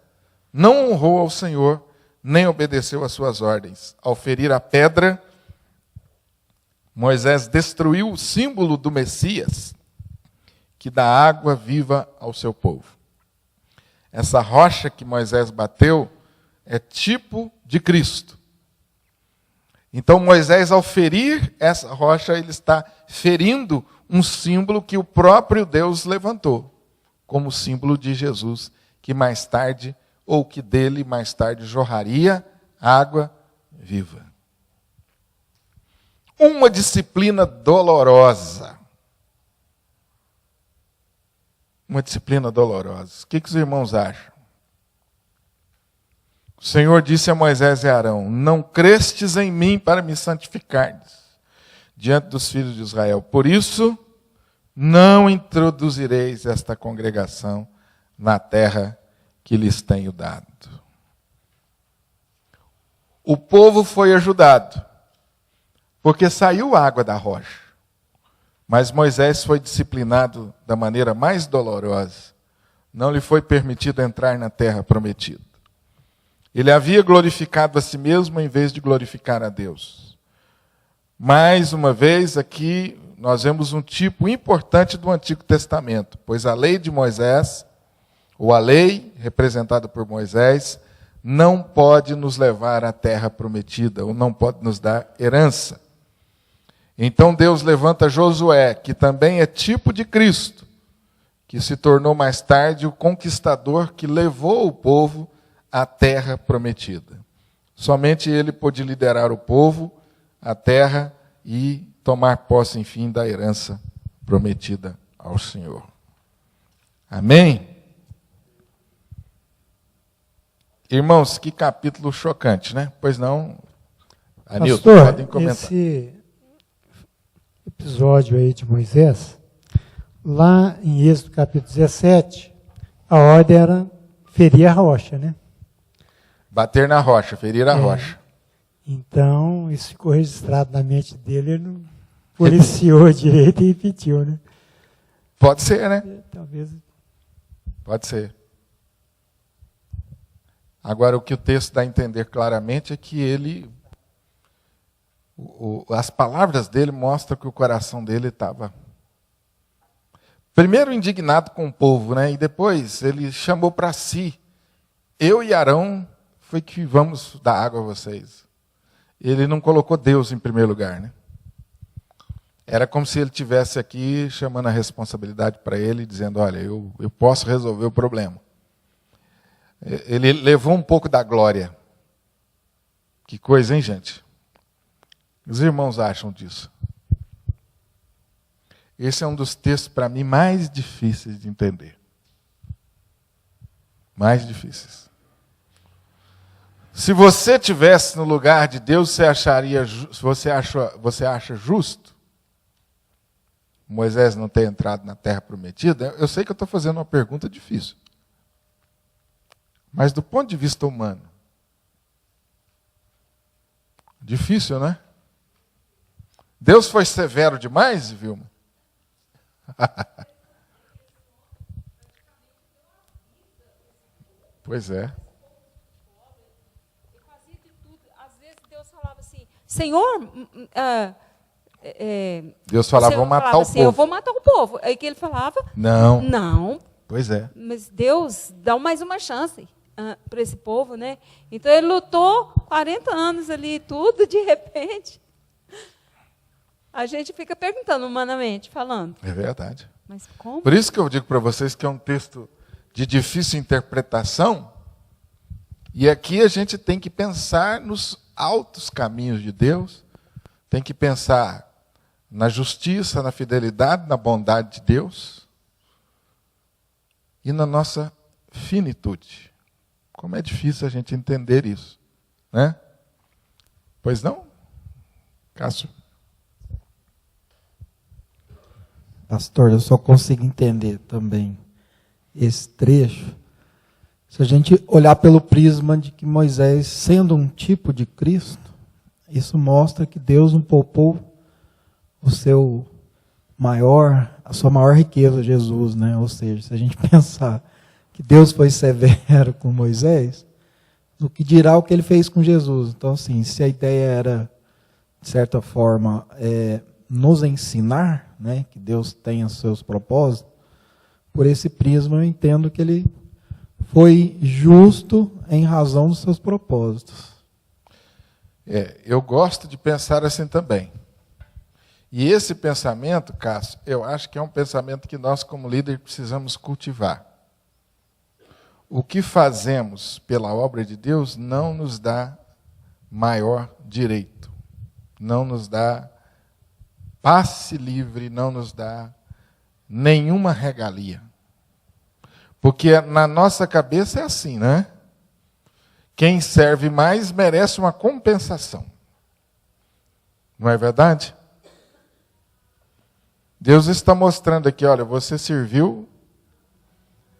não honrou ao Senhor, nem obedeceu às suas ordens. Ao ferir a pedra, Moisés destruiu o símbolo do Messias, que dá água viva ao seu povo. Essa rocha que Moisés bateu é tipo de Cristo. Então Moisés, ao ferir essa rocha, ele está ferindo um símbolo que o próprio Deus levantou, como símbolo de Jesus, que mais tarde, ou que dele mais tarde jorraria água viva. Uma disciplina dolorosa. Uma disciplina dolorosa. O que os irmãos acham? O Senhor disse a Moisés e Arão: não crestes em mim para me santificardes diante dos filhos de Israel. Por isso, não introduzireis esta congregação na terra que lhes tenho dado. O povo foi ajudado, porque saiu água da rocha. Mas Moisés foi disciplinado da maneira mais dolorosa. Não lhe foi permitido entrar na terra prometida. Ele havia glorificado a si mesmo em vez de glorificar a Deus. Mais uma vez, aqui nós vemos um tipo importante do Antigo Testamento, pois a lei de Moisés, ou a lei representada por Moisés, não pode nos levar à terra prometida, ou não pode nos dar herança. Então Deus levanta Josué, que também é tipo de Cristo, que se tornou mais tarde o conquistador que levou o povo à terra prometida. Somente ele pôde liderar o povo à terra e tomar posse, enfim, da herança prometida ao Senhor. Amém? Irmãos, que capítulo chocante, né? Pois não, Anilton, Pastor, podem comentar. Esse episódio aí de Moisés, lá em Êxodo capítulo 17, a ordem era ferir a rocha, né? Bater na rocha, ferir a rocha. Então, isso ficou registrado na mente dele, ele não policiou direito e repetiu, né? Pode ser, né? Talvez. Pode ser. Agora, o que o texto dá a entender claramente é que ele, as palavras dele mostram que o coração dele estava, primeiro, indignado com o povo, né? E depois ele chamou para si: eu e Arão foi que vamos dar água a vocês. Ele não colocou Deus em primeiro lugar, né? Era como se ele tivesse aqui chamando a responsabilidade para ele, dizendo: olha, eu posso resolver o problema. Ele levou um pouco da glória. Que coisa, hein, gente? Os irmãos acham disso? Esse é um dos textos, para mim, mais difíceis de entender. Mais difíceis. Se você estivesse no lugar de Deus, você acha justo Moisés não ter entrado na terra prometida? Eu sei que eu estou fazendo uma pergunta difícil. Mas do ponto de vista humano, difícil, né? Deus foi severo demais, Vilma? Pois é. Às vezes Deus falava assim: Senhor, Deus falava: vou matar o assim, povo. eu vou matar o povo. Aí que ele falava: Não. não. Pois é. Mas Deus dá mais uma chance para esse povo, né? Então ele lutou 40 anos ali, tudo de repente. A gente fica perguntando humanamente, falando. É verdade. Mas como? Por isso que eu digo para vocês que é um texto de difícil interpretação. E aqui a gente tem que pensar nos altos caminhos de Deus, tem que pensar na justiça, na fidelidade, na bondade de Deus e na nossa finitude. Como é difícil a gente entender isso, né? Pois não, Cássio? Pastor, eu só consigo entender também esse trecho se a gente olhar pelo prisma de que Moisés, sendo um tipo de Cristo, isso mostra que Deus não poupou a sua maior riqueza, Jesus, né? Ou seja, se a gente pensar que Deus foi severo com Moisés, o que dirá o que ele fez com Jesus? Então, assim, se a ideia era, de certa forma, nos ensinar, né, que Deus tem os seus propósitos, por esse prisma eu entendo que ele foi justo em razão dos seus propósitos. Eu gosto de pensar assim também. E esse pensamento, Cássio, eu acho que é um pensamento que nós, como líder, precisamos cultivar. O que fazemos pela obra de Deus não nos dá maior direito, não nos dá passe livre, não nos dá nenhuma regalia. Porque na nossa cabeça é assim, né? Quem serve mais merece uma compensação. Não é verdade? Deus está mostrando aqui, olha, você serviu,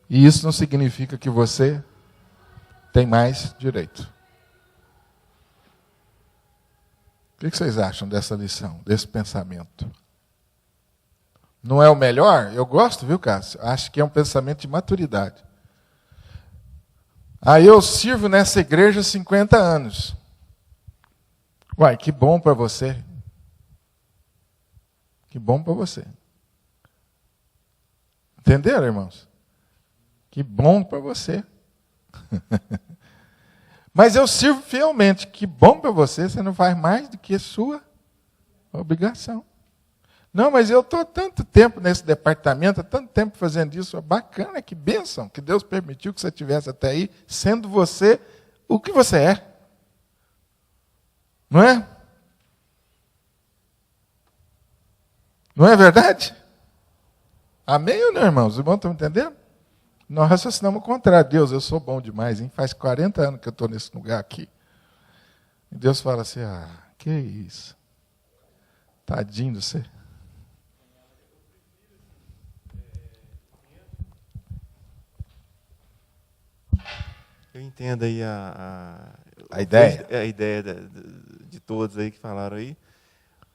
e isso não significa que você tem mais direito. O que vocês acham dessa lição, desse pensamento? Não é o melhor? Eu gosto, viu, Cássio? Acho que é um pensamento de maturidade. Aí eu sirvo nessa igreja há 50 anos. Uai, que bom para você. Que bom para você. Entenderam, irmãos? Que bom para você. Mas eu sirvo fielmente. Que bom para você, você não faz mais do que a sua obrigação. Não, mas eu estou há tanto tempo nesse departamento, há tanto tempo fazendo isso. Bacana, que bênção, que Deus permitiu que você estivesse até aí, sendo você o que você é. Não é? Não é verdade? Amém ou não, irmãos? Os irmãos estão entendendo? Nós raciocinamos o contrário. Deus, eu sou bom demais, hein? Faz 40 anos que eu estou nesse lugar aqui. E Deus fala assim, que isso? Tadinho de você. Eu entendo aí a ideia. A ideia de todos aí que falaram aí.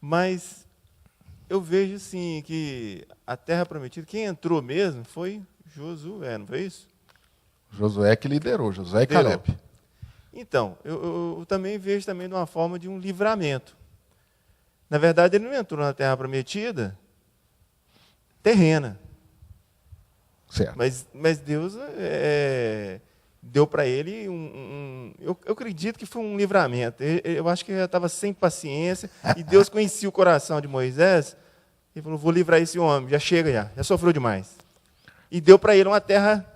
Mas eu vejo assim que a terra prometida, quem entrou mesmo foi Josué, não foi isso? Josué que liderou, Josué e Caleb. Então, eu também vejo também de uma forma de um livramento. Na verdade, ele não entrou na terra prometida terrena. Certo. Mas Deus deu para ele eu acredito que foi um livramento. Eu acho que ele já estava sem paciência e Deus conhecia o coração de Moisés e falou, vou livrar esse homem, já chega já sofreu demais. E deu para ele uma terra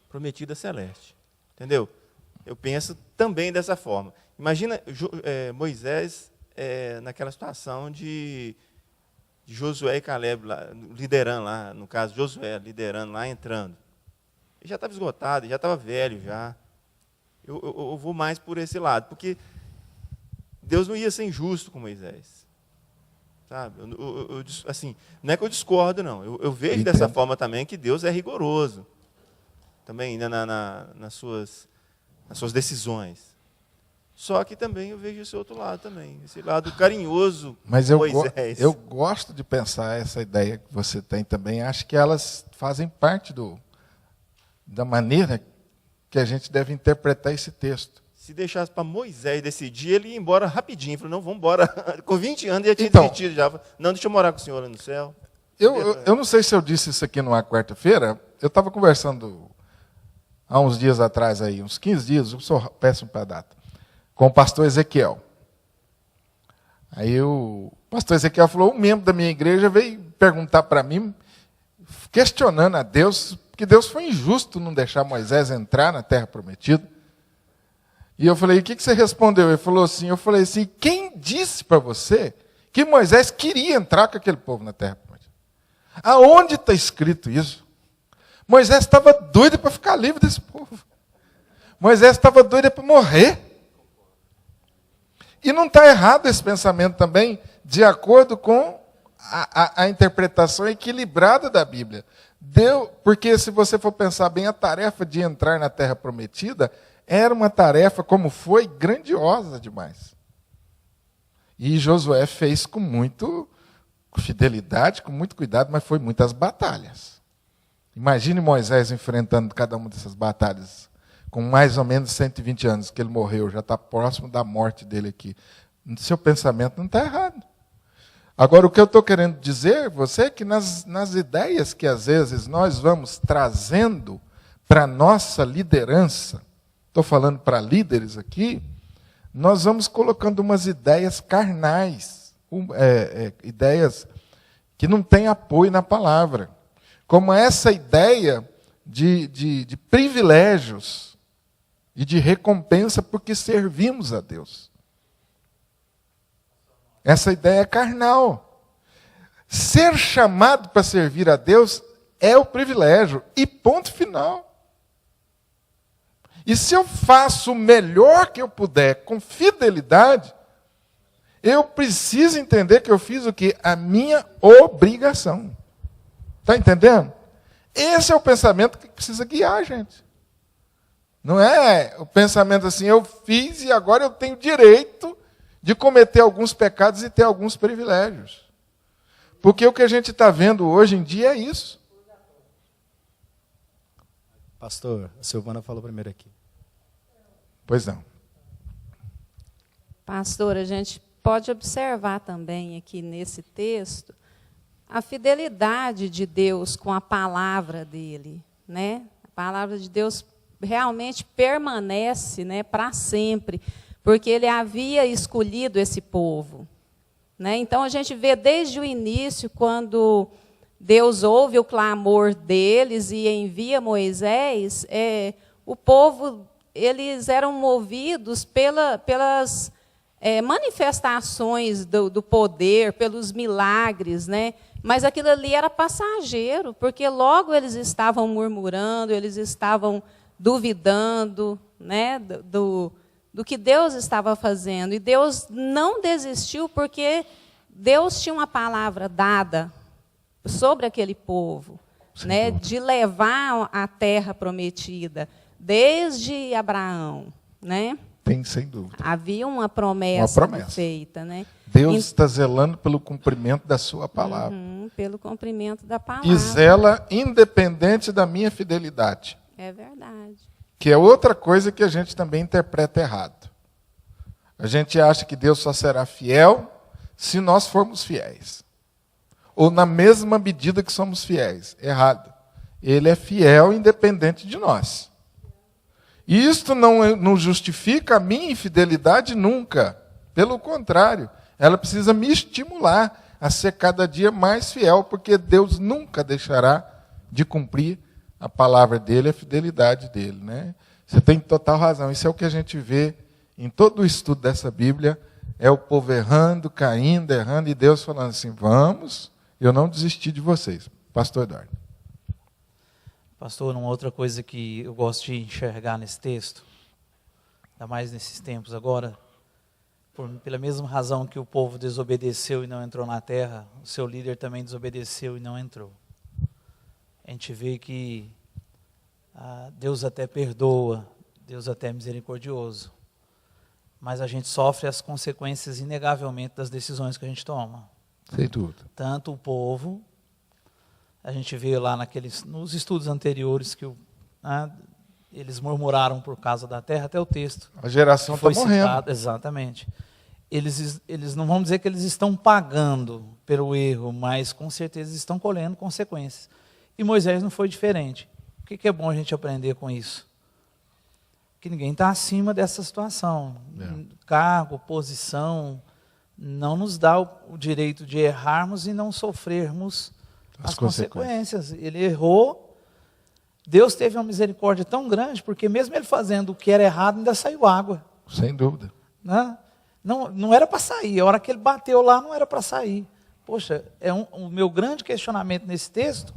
prometida celeste. Entendeu? Eu penso também dessa forma. Imagina Moisés naquela situação de Josué e Caleb lá, liderando lá, no caso Josué liderando lá, entrando. Ele já estava esgotado, já estava velho já. Eu vou mais por esse lado, porque Deus não ia ser injusto com Moisés. Sabe? Assim, não é que eu discordo, não. Eu vejo dessa forma também que Deus é rigoroso. Também nas suas decisões. Só que também eu vejo esse outro lado também, esse lado carinhoso. Mas Moisés. eu gosto de pensar essa ideia que você tem também. Acho que elas fazem parte da maneira que a gente deve interpretar esse texto. Se deixasse para Moisés decidir, ele ia embora rapidinho. Ele falou, não, vamos embora. Com 20 anos ele já tinha desistido já. Não, deixa eu morar com o senhor lá no céu. Eu não sei se eu disse isso aqui numa quarta-feira. Eu estava conversando há uns dias atrás, aí, uns 15 dias, eu sou péssimo para a data, com o pastor Ezequiel. Aí O pastor Ezequiel falou, um membro da minha igreja veio perguntar para mim, questionando a Deus, que Deus foi injusto não deixar Moisés entrar na terra prometida. E eu falei, o que você respondeu? Ele falou assim, eu falei assim, quem disse para você que Moisés queria entrar com aquele povo na terra prometida? Aonde está escrito isso? Moisés estava doido para ficar livre desse povo. Moisés estava doido para morrer. E não está errado esse pensamento também, de acordo com a interpretação equilibrada da Bíblia. Porque se você for pensar bem, a tarefa de entrar na terra prometida era uma tarefa, como foi, grandiosa demais. E Josué fez com muita fidelidade, com muito cuidado, mas foi muitas batalhas. Imagine Moisés enfrentando cada uma dessas batalhas, com mais ou menos 120 anos que ele morreu, já está próximo da morte dele aqui. Seu pensamento não está errado. Agora, o que eu estou querendo dizer, você, é que nas ideias que às vezes nós vamos trazendo para a nossa liderança, estou falando para líderes aqui, nós vamos colocando umas ideias carnais, ideias que não têm apoio na palavra. Como essa ideia de privilégios e de recompensa porque servimos a Deus. Essa ideia é carnal. Ser chamado para servir a Deus é o privilégio. E ponto final. E se eu faço o melhor que eu puder, com fidelidade, eu preciso entender que eu fiz o quê? A minha obrigação. Está entendendo? Esse é o pensamento que precisa guiar a gente. Não é o pensamento assim, eu fiz e agora eu tenho direito de cometer alguns pecados e ter alguns privilégios. Porque o que a gente está vendo hoje em dia é isso. Pastor, a Silvana falou primeiro aqui. Pois não. Pastor, a gente pode observar também aqui nesse texto a fidelidade de Deus com a palavra dele, né? A palavra de Deus realmente permanece, né, para sempre, porque ele havia escolhido esse povo, né? Então a gente vê desde o início, quando Deus ouve o clamor deles e envia Moisés, o povo, eles eram movidos pelas manifestações do poder, pelos milagres, né? Mas aquilo ali era passageiro, porque logo eles estavam murmurando, eles estavam duvidando, né, do que Deus estava fazendo. E Deus não desistiu, porque Deus tinha uma palavra dada sobre aquele povo, né, de levar a terra prometida, desde Abraão, né? Tem, sem dúvida. Havia uma promessa feita, né? Deus está zelando pelo cumprimento da sua palavra. Pelo cumprimento da palavra. E zela independente da minha fidelidade. É verdade. Que é outra coisa que a gente também interpreta errado. A gente acha que Deus só será fiel se nós formos fiéis. Ou na mesma medida que somos fiéis. Errado. Ele é fiel independente de nós. E isto não justifica a minha infidelidade nunca. Pelo contrário, ela precisa me estimular a ser cada dia mais fiel, porque Deus nunca deixará de cumprir a palavra dele, a fidelidade dele, né? Você tem total razão. Isso é o que a gente vê em todo o estudo dessa Bíblia, é o povo errando, caindo, errando, e Deus falando assim, vamos, eu não desisti de vocês. Pastor Eduardo. Pastor, uma outra coisa que eu gosto de enxergar nesse texto, ainda mais nesses tempos agora, pela mesma razão que o povo desobedeceu e não entrou na terra, o seu líder também desobedeceu e não entrou. A gente vê que Deus até perdoa, Deus até é misericordioso, mas a gente sofre as consequências inegavelmente das decisões que a gente toma. Sem dúvida. Tanto o povo, a gente vê lá nos estudos anteriores que eles murmuraram por causa da terra, até o texto. A geração está morrendo. Citado, exatamente. Eles não vão dizer que eles estão pagando pelo erro, mas com certeza estão colhendo consequências. E Moisés não foi diferente. O que é bom a gente aprender com isso? Que ninguém está acima dessa situação. Cargo, posição, não nos dá o direito de errarmos e não sofrermos as consequências. Ele errou, Deus teve uma misericórdia tão grande, porque mesmo ele fazendo o que era errado, ainda saiu água. Sem dúvida. Né? Não era para sair, a hora que ele bateu lá não era para sair. Poxa, o meu grande questionamento nesse texto,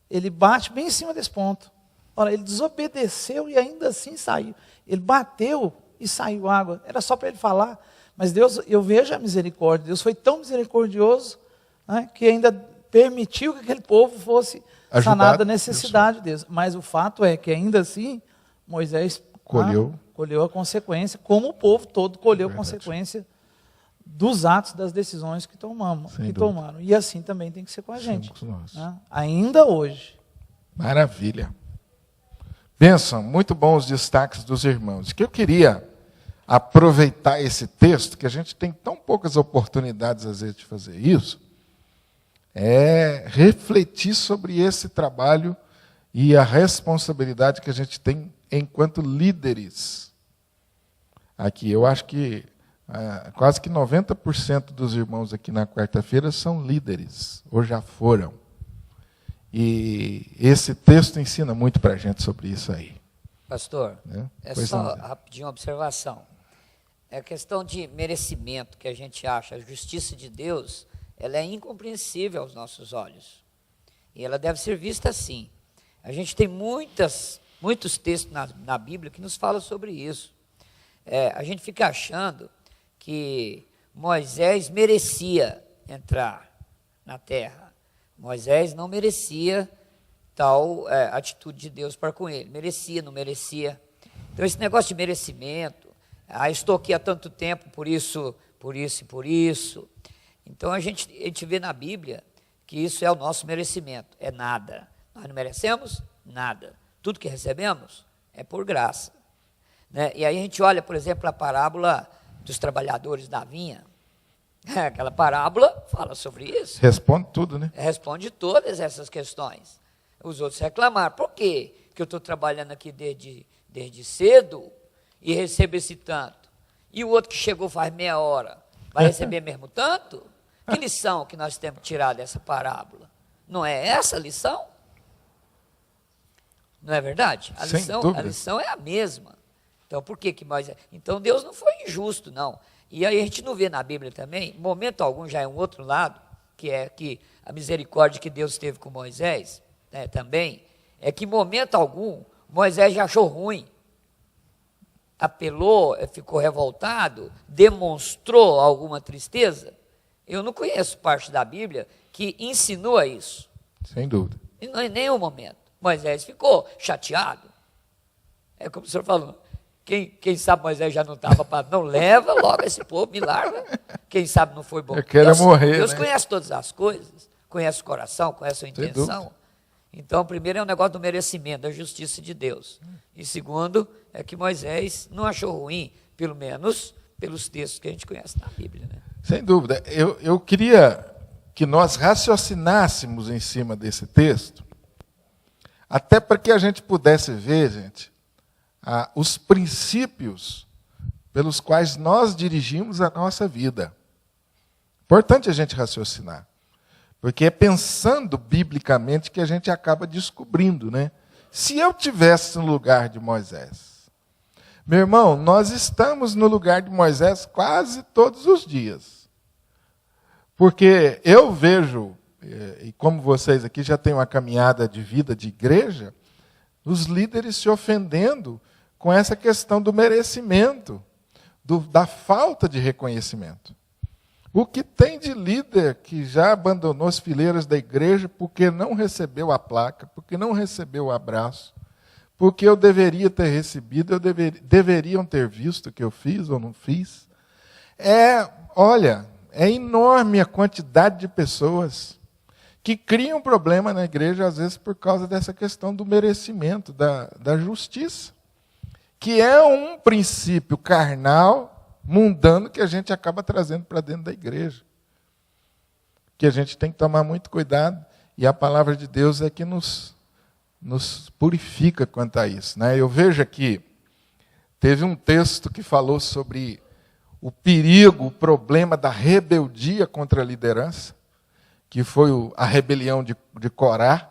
ele bate bem em cima desse ponto. Ora, ele desobedeceu e ainda assim saiu. Ele bateu e saiu água. Era só para ele falar. Mas Deus, eu vejo a misericórdia. Deus foi tão misericordioso, né, que ainda permitiu que aquele povo fosse sanado da necessidade deles. Mas o fato é que ainda assim, Moisés colheu a consequência, como o povo todo colheu a consequência dos atos, das decisões que tomaram. E assim também tem que ser com a gente. Né? Ainda hoje. Maravilha. Bênção, muito bons os destaques dos irmãos. Que eu queria aproveitar esse texto, que a gente tem tão poucas oportunidades às vezes de fazer isso, é refletir sobre esse trabalho e a responsabilidade que a gente tem enquanto líderes. Aqui, eu acho que quase que 90% dos irmãos aqui na quarta-feira são líderes, ou já foram. E esse texto ensina muito para a gente sobre isso aí. Pastor, só rapidinho uma observação. É questão de merecimento que a gente acha. A justiça de Deus, ela é incompreensível aos nossos olhos. E ela deve ser vista assim. A gente tem muitos textos na Bíblia que nos falam sobre isso. A gente fica achando que Moisés merecia entrar na terra. Moisés não merecia tal atitude de Deus para com ele. Merecia, não merecia. Então, esse negócio de merecimento, estou aqui há tanto tempo, por isso e por isso. Então, a gente vê na Bíblia que isso é o nosso merecimento. É nada. Nós não merecemos nada. Tudo que recebemos é por graça. Né? E aí a gente olha, por exemplo, a parábola dos trabalhadores da vinha. Aquela parábola fala sobre isso. Responde tudo, né? Responde todas essas questões. Os outros reclamaram. Por quê? Que eu estou trabalhando aqui desde cedo e recebo esse tanto. E o outro que chegou faz meia hora vai receber mesmo tanto? Que lição que nós temos que tirar dessa parábola? Não é essa a lição? Não é verdade? A lição é a mesma. Então, por que Moisés... Então, Deus não foi injusto, não. E aí a gente não vê na Bíblia também, momento algum, já é um outro lado, que é que a misericórdia que Deus teve com Moisés, né, também, é que em momento algum, Moisés já achou ruim. Apelou, ficou revoltado, demonstrou alguma tristeza. Eu não conheço parte da Bíblia que insinua isso. Sem dúvida. E não em nenhum momento. Moisés ficou chateado. É como o senhor falou. Quem sabe Moisés já não estava para... Não leva logo esse povo, me larga. Quem sabe não foi bom. Eu quero morrer, Deus né? Conhece todas as coisas. Conhece o coração, conhece a intenção. Então, primeiro é o negócio do merecimento, da justiça de Deus. E segundo, é que Moisés não achou ruim, pelo menos pelos textos que a gente conhece na Bíblia. Né? Sem dúvida. Eu queria que nós raciocinássemos em cima desse texto, até para que a gente pudesse ver, gente, os princípios pelos quais nós dirigimos a nossa vida. Importante a gente raciocinar, porque é pensando biblicamente que a gente acaba descobrindo, né? Se eu tivesse no lugar de Moisés, meu irmão, nós estamos no lugar de Moisés quase todos os dias, porque eu vejo, e como vocês aqui já têm uma caminhada de vida de igreja, os líderes se ofendendo com essa questão do merecimento, da falta de reconhecimento. O que tem de líder que já abandonou as fileiras da igreja porque não recebeu a placa, porque não recebeu o abraço, porque eu deveria ter recebido, deveriam ter visto o que eu fiz ou não fiz. É enorme a quantidade de pessoas que criam problema na igreja, às vezes, por causa dessa questão do merecimento, da justiça, que é um princípio carnal, mundano, que a gente acaba trazendo para dentro da igreja. Que a gente tem que tomar muito cuidado, e a palavra de Deus é que nos purifica quanto a isso. Né? Eu vejo aqui, teve um texto que falou sobre o perigo, o problema da rebeldia contra a liderança, que foi a rebelião de Corá,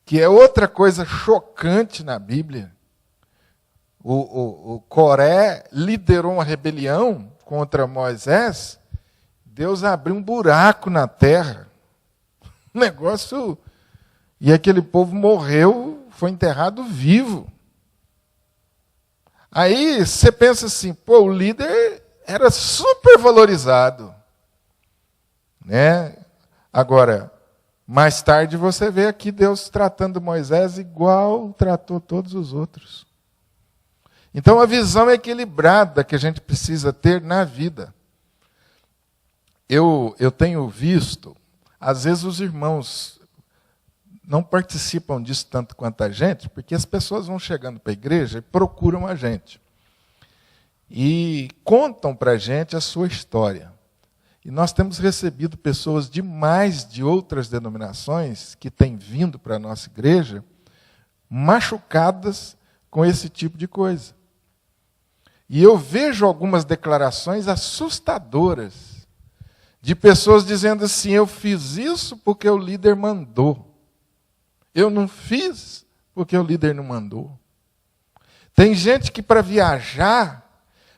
que é outra coisa chocante na Bíblia. O Coré liderou uma rebelião contra Moisés, Deus abriu um buraco na terra. Negócio. E aquele povo morreu, foi enterrado vivo. Aí você pensa assim, pô, o líder era super valorizado. Né? Agora, mais tarde você vê aqui Deus tratando Moisés igual tratou todos os outros. Então a visão equilibrada que a gente precisa ter na vida. Eu tenho visto, às vezes os irmãos não participam disso tanto quanto a gente, porque as pessoas vão chegando para a igreja e procuram a gente. E contam para a gente a sua história. E nós temos recebido pessoas demais de outras denominações que têm vindo para a nossa igreja machucadas com esse tipo de coisa. E eu vejo algumas declarações assustadoras de pessoas dizendo assim, eu fiz isso porque o líder mandou. Eu não fiz porque o líder não mandou. Tem gente que para viajar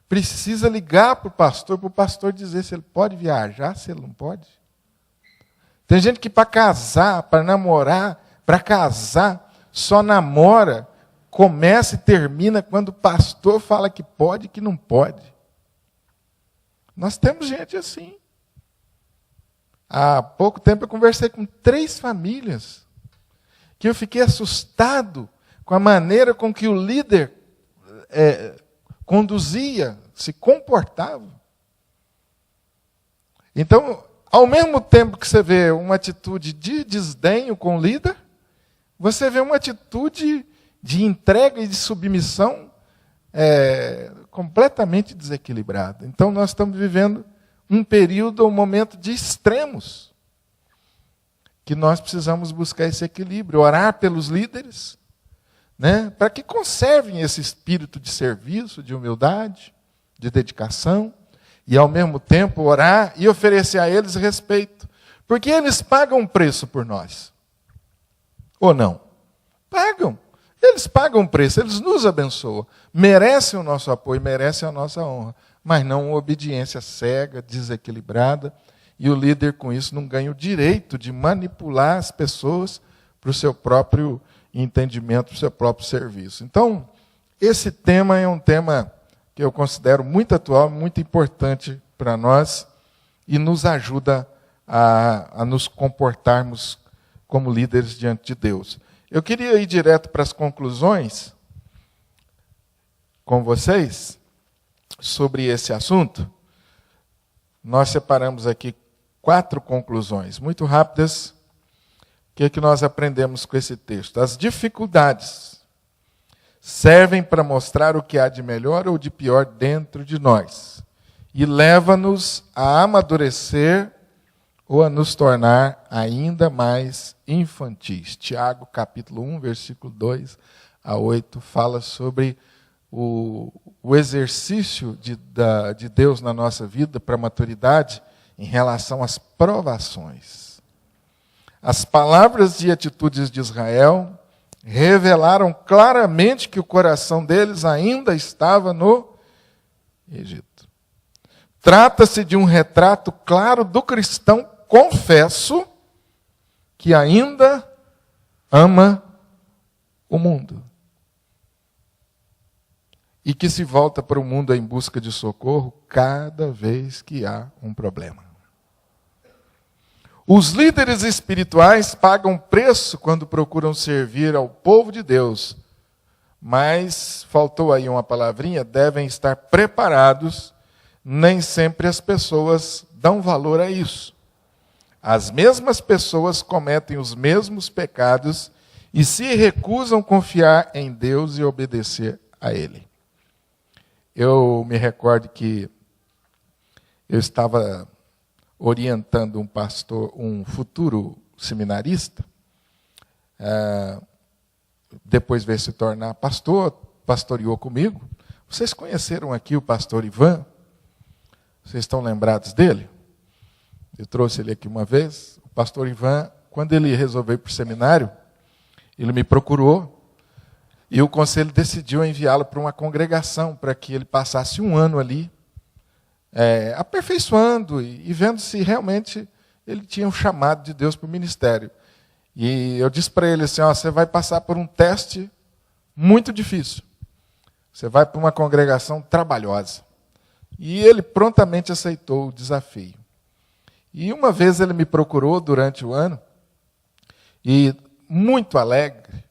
precisa ligar para o pastor dizer se ele pode viajar, se ele não pode. Tem gente que para casar, para namorar, para casar, só namora, começa e termina quando o pastor fala que pode e que não pode. Nós temos gente assim. Há pouco tempo eu conversei com 3 famílias que eu fiquei assustado com a maneira com que o líder conduzia, se comportava. Então, ao mesmo tempo que você vê uma atitude de desdenho com o líder, você vê uma atitude de entrega e de submissão completamente desequilibrada. Então, nós estamos vivendo um período, um momento de extremos, que nós precisamos buscar esse equilíbrio, orar pelos líderes, né, para que conservem esse espírito de serviço, de humildade, de dedicação, e ao mesmo tempo orar e oferecer a eles respeito, porque eles pagam um preço por nós. Ou não? Pagam. Eles pagam um preço, eles nos abençoam, merecem o nosso apoio, merecem a nossa honra, mas não uma obediência cega, desequilibrada, e o líder com isso não ganha o direito de manipular as pessoas para o seu próprio entendimento, para o seu próprio serviço. Então, esse tema é um tema que eu considero muito atual, muito importante para nós, e nos ajuda a nos comportarmos como líderes diante de Deus. Eu queria ir direto para as conclusões com vocês sobre esse assunto. Nós separamos aqui 4 conclusões, muito rápidas. O que é que nós aprendemos com esse texto? As dificuldades servem para mostrar o que há de melhor ou de pior dentro de nós e leva-nos a amadurecer ou a nos tornar ainda mais infantis. Tiago, capítulo 1, versículo 2 a 8, fala sobre o exercício de Deus na nossa vida para a maturidade em relação às provações. As palavras e atitudes de Israel revelaram claramente que o coração deles ainda estava no Egito. Trata-se de um retrato claro do cristão confesso que ainda ama o mundo e que se volta para o mundo em busca de socorro cada vez que há um problema. Os líderes espirituais pagam preço quando procuram servir ao povo de Deus, mas, faltou aí uma palavrinha, devem estar preparados. Nem sempre as pessoas dão valor a isso. As mesmas pessoas cometem os mesmos pecados e se recusam a confiar em Deus e obedecer a Ele. Eu me recordo que eu estava orientando um pastor, um futuro seminarista, depois veio se tornar pastor, pastoreou comigo. Vocês conheceram aqui o pastor Ivan? Vocês estão lembrados dele? Eu trouxe ele aqui uma vez. O pastor Ivan, quando ele resolveu ir para o seminário, ele me procurou e o conselho decidiu enviá-lo para uma congregação, para que ele passasse um ano ali, aperfeiçoando e vendo se realmente ele tinha um chamado de Deus para o ministério. E eu disse para ele assim, você vai passar por um teste muito difícil. Você vai para uma congregação trabalhosa. E ele prontamente aceitou o desafio. E uma vez ele me procurou durante o ano, e muito alegre,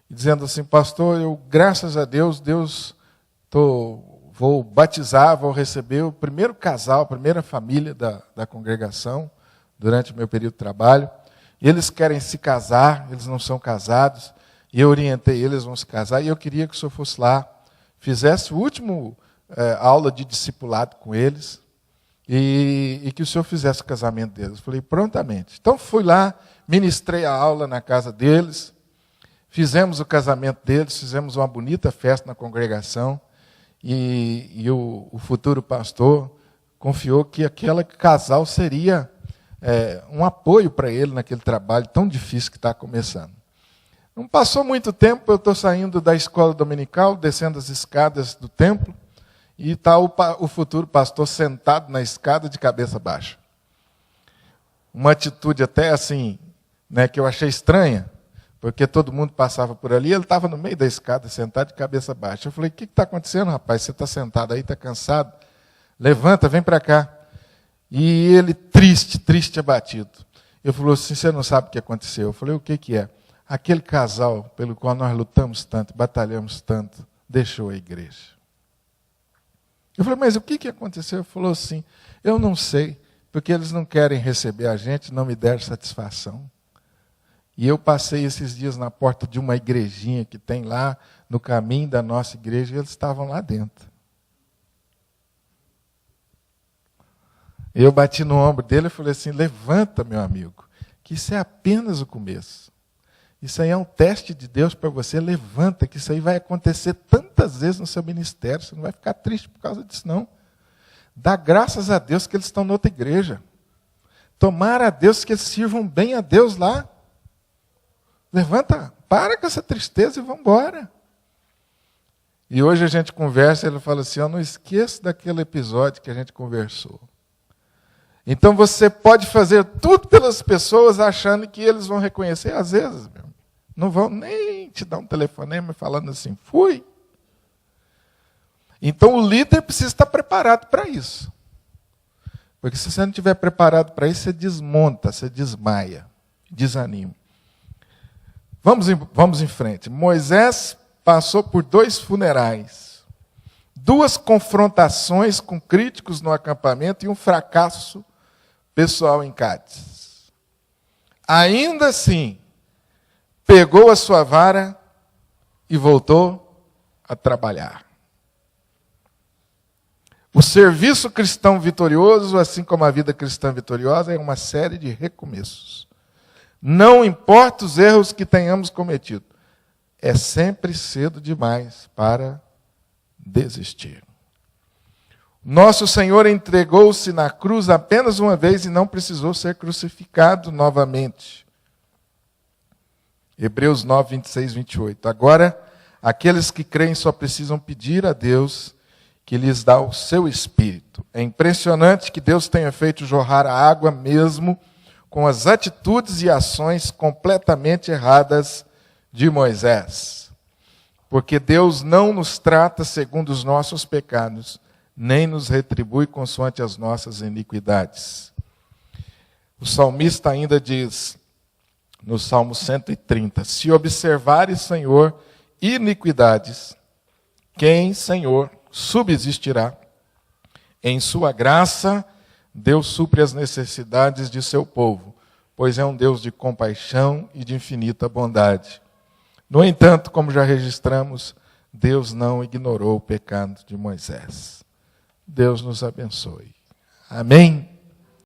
dizendo assim, pastor, eu, graças a Deus, vou batizar, vou receber o primeiro casal, a primeira família da congregação, durante o meu período de trabalho. E eles querem se casar, eles não são casados, e eu orientei eles, vão se casar, e eu queria que o senhor fosse lá, fizesse o último aula de discipulado com eles, e que o senhor fizesse o casamento deles. Eu falei, prontamente. Então fui lá, ministrei a aula na casa deles, fizemos o casamento deles, fizemos uma bonita festa na congregação, e o futuro pastor confiou que aquele casal seria um apoio para ele naquele trabalho tão difícil que está começando. Não passou muito tempo, eu estou saindo da escola dominical, descendo as escadas do templo, e está o futuro pastor sentado na escada de cabeça baixa. Uma atitude até assim, que eu achei estranha, porque todo mundo passava por ali, ele estava no meio da escada, sentado de cabeça baixa. Eu falei, o que está acontecendo, rapaz? Você está sentado aí, está cansado? Levanta, vem para cá. E ele triste, abatido. Eu falei assim, você não sabe o que aconteceu? Eu falei, o que é? Aquele casal pelo qual nós lutamos tanto, batalhamos tanto, deixou a igreja. Eu falei, mas o que aconteceu? Ele falou assim, eu não sei, porque eles não querem receber a gente, não me deram satisfação. E eu passei esses dias na porta de uma igrejinha que tem lá, no caminho da nossa igreja, e eles estavam lá dentro. Eu bati no ombro dele e falei assim, levanta, meu amigo, que isso é apenas o começo. Isso aí é um teste de Deus para você, levanta, que isso aí vai acontecer tantas vezes no seu ministério, você não vai ficar triste por causa disso, não. Dá graças a Deus que eles estão na outra igreja. Tomara a Deus que eles sirvam bem a Deus lá. Levanta, para com essa tristeza e vamos embora. E hoje a gente conversa, ele fala assim, eu não esqueço daquele episódio que a gente conversou. Então você pode fazer tudo pelas pessoas achando que eles vão reconhecer, às vezes, não vão nem te dar um telefonema falando assim, fui. Então o líder precisa estar preparado para isso. Porque se você não estiver preparado para isso, você desmonta, você desmaia, desanima. Vamos em frente. Moisés passou por 2 funerais, 2 confrontações com críticos no acampamento e um fracasso pessoal em Cádiz. Ainda assim, pegou a sua vara e voltou a trabalhar. O serviço cristão vitorioso, assim como a vida cristã vitoriosa, é uma série de recomeços. Não importa os erros que tenhamos cometido, é sempre cedo demais para desistir. Nosso Senhor entregou-se na cruz apenas uma vez e não precisou ser crucificado novamente. Hebreus 9, 26, 28. Agora, aqueles que creem só precisam pedir a Deus que lhes dá o seu Espírito. É impressionante que Deus tenha feito jorrar a água mesmo com as atitudes e ações completamente erradas de Moisés. Porque Deus não nos trata segundo os nossos pecados, nem nos retribui consoante as nossas iniquidades. O salmista ainda diz, no Salmo 130, se observares, Senhor, iniquidades, quem, Senhor, subsistirá? Em sua graça, Deus supre as necessidades de seu povo, pois é um Deus de compaixão e de infinita bondade. No entanto, como já registramos, Deus não ignorou o pecado de Moisés. Deus nos abençoe. Amém?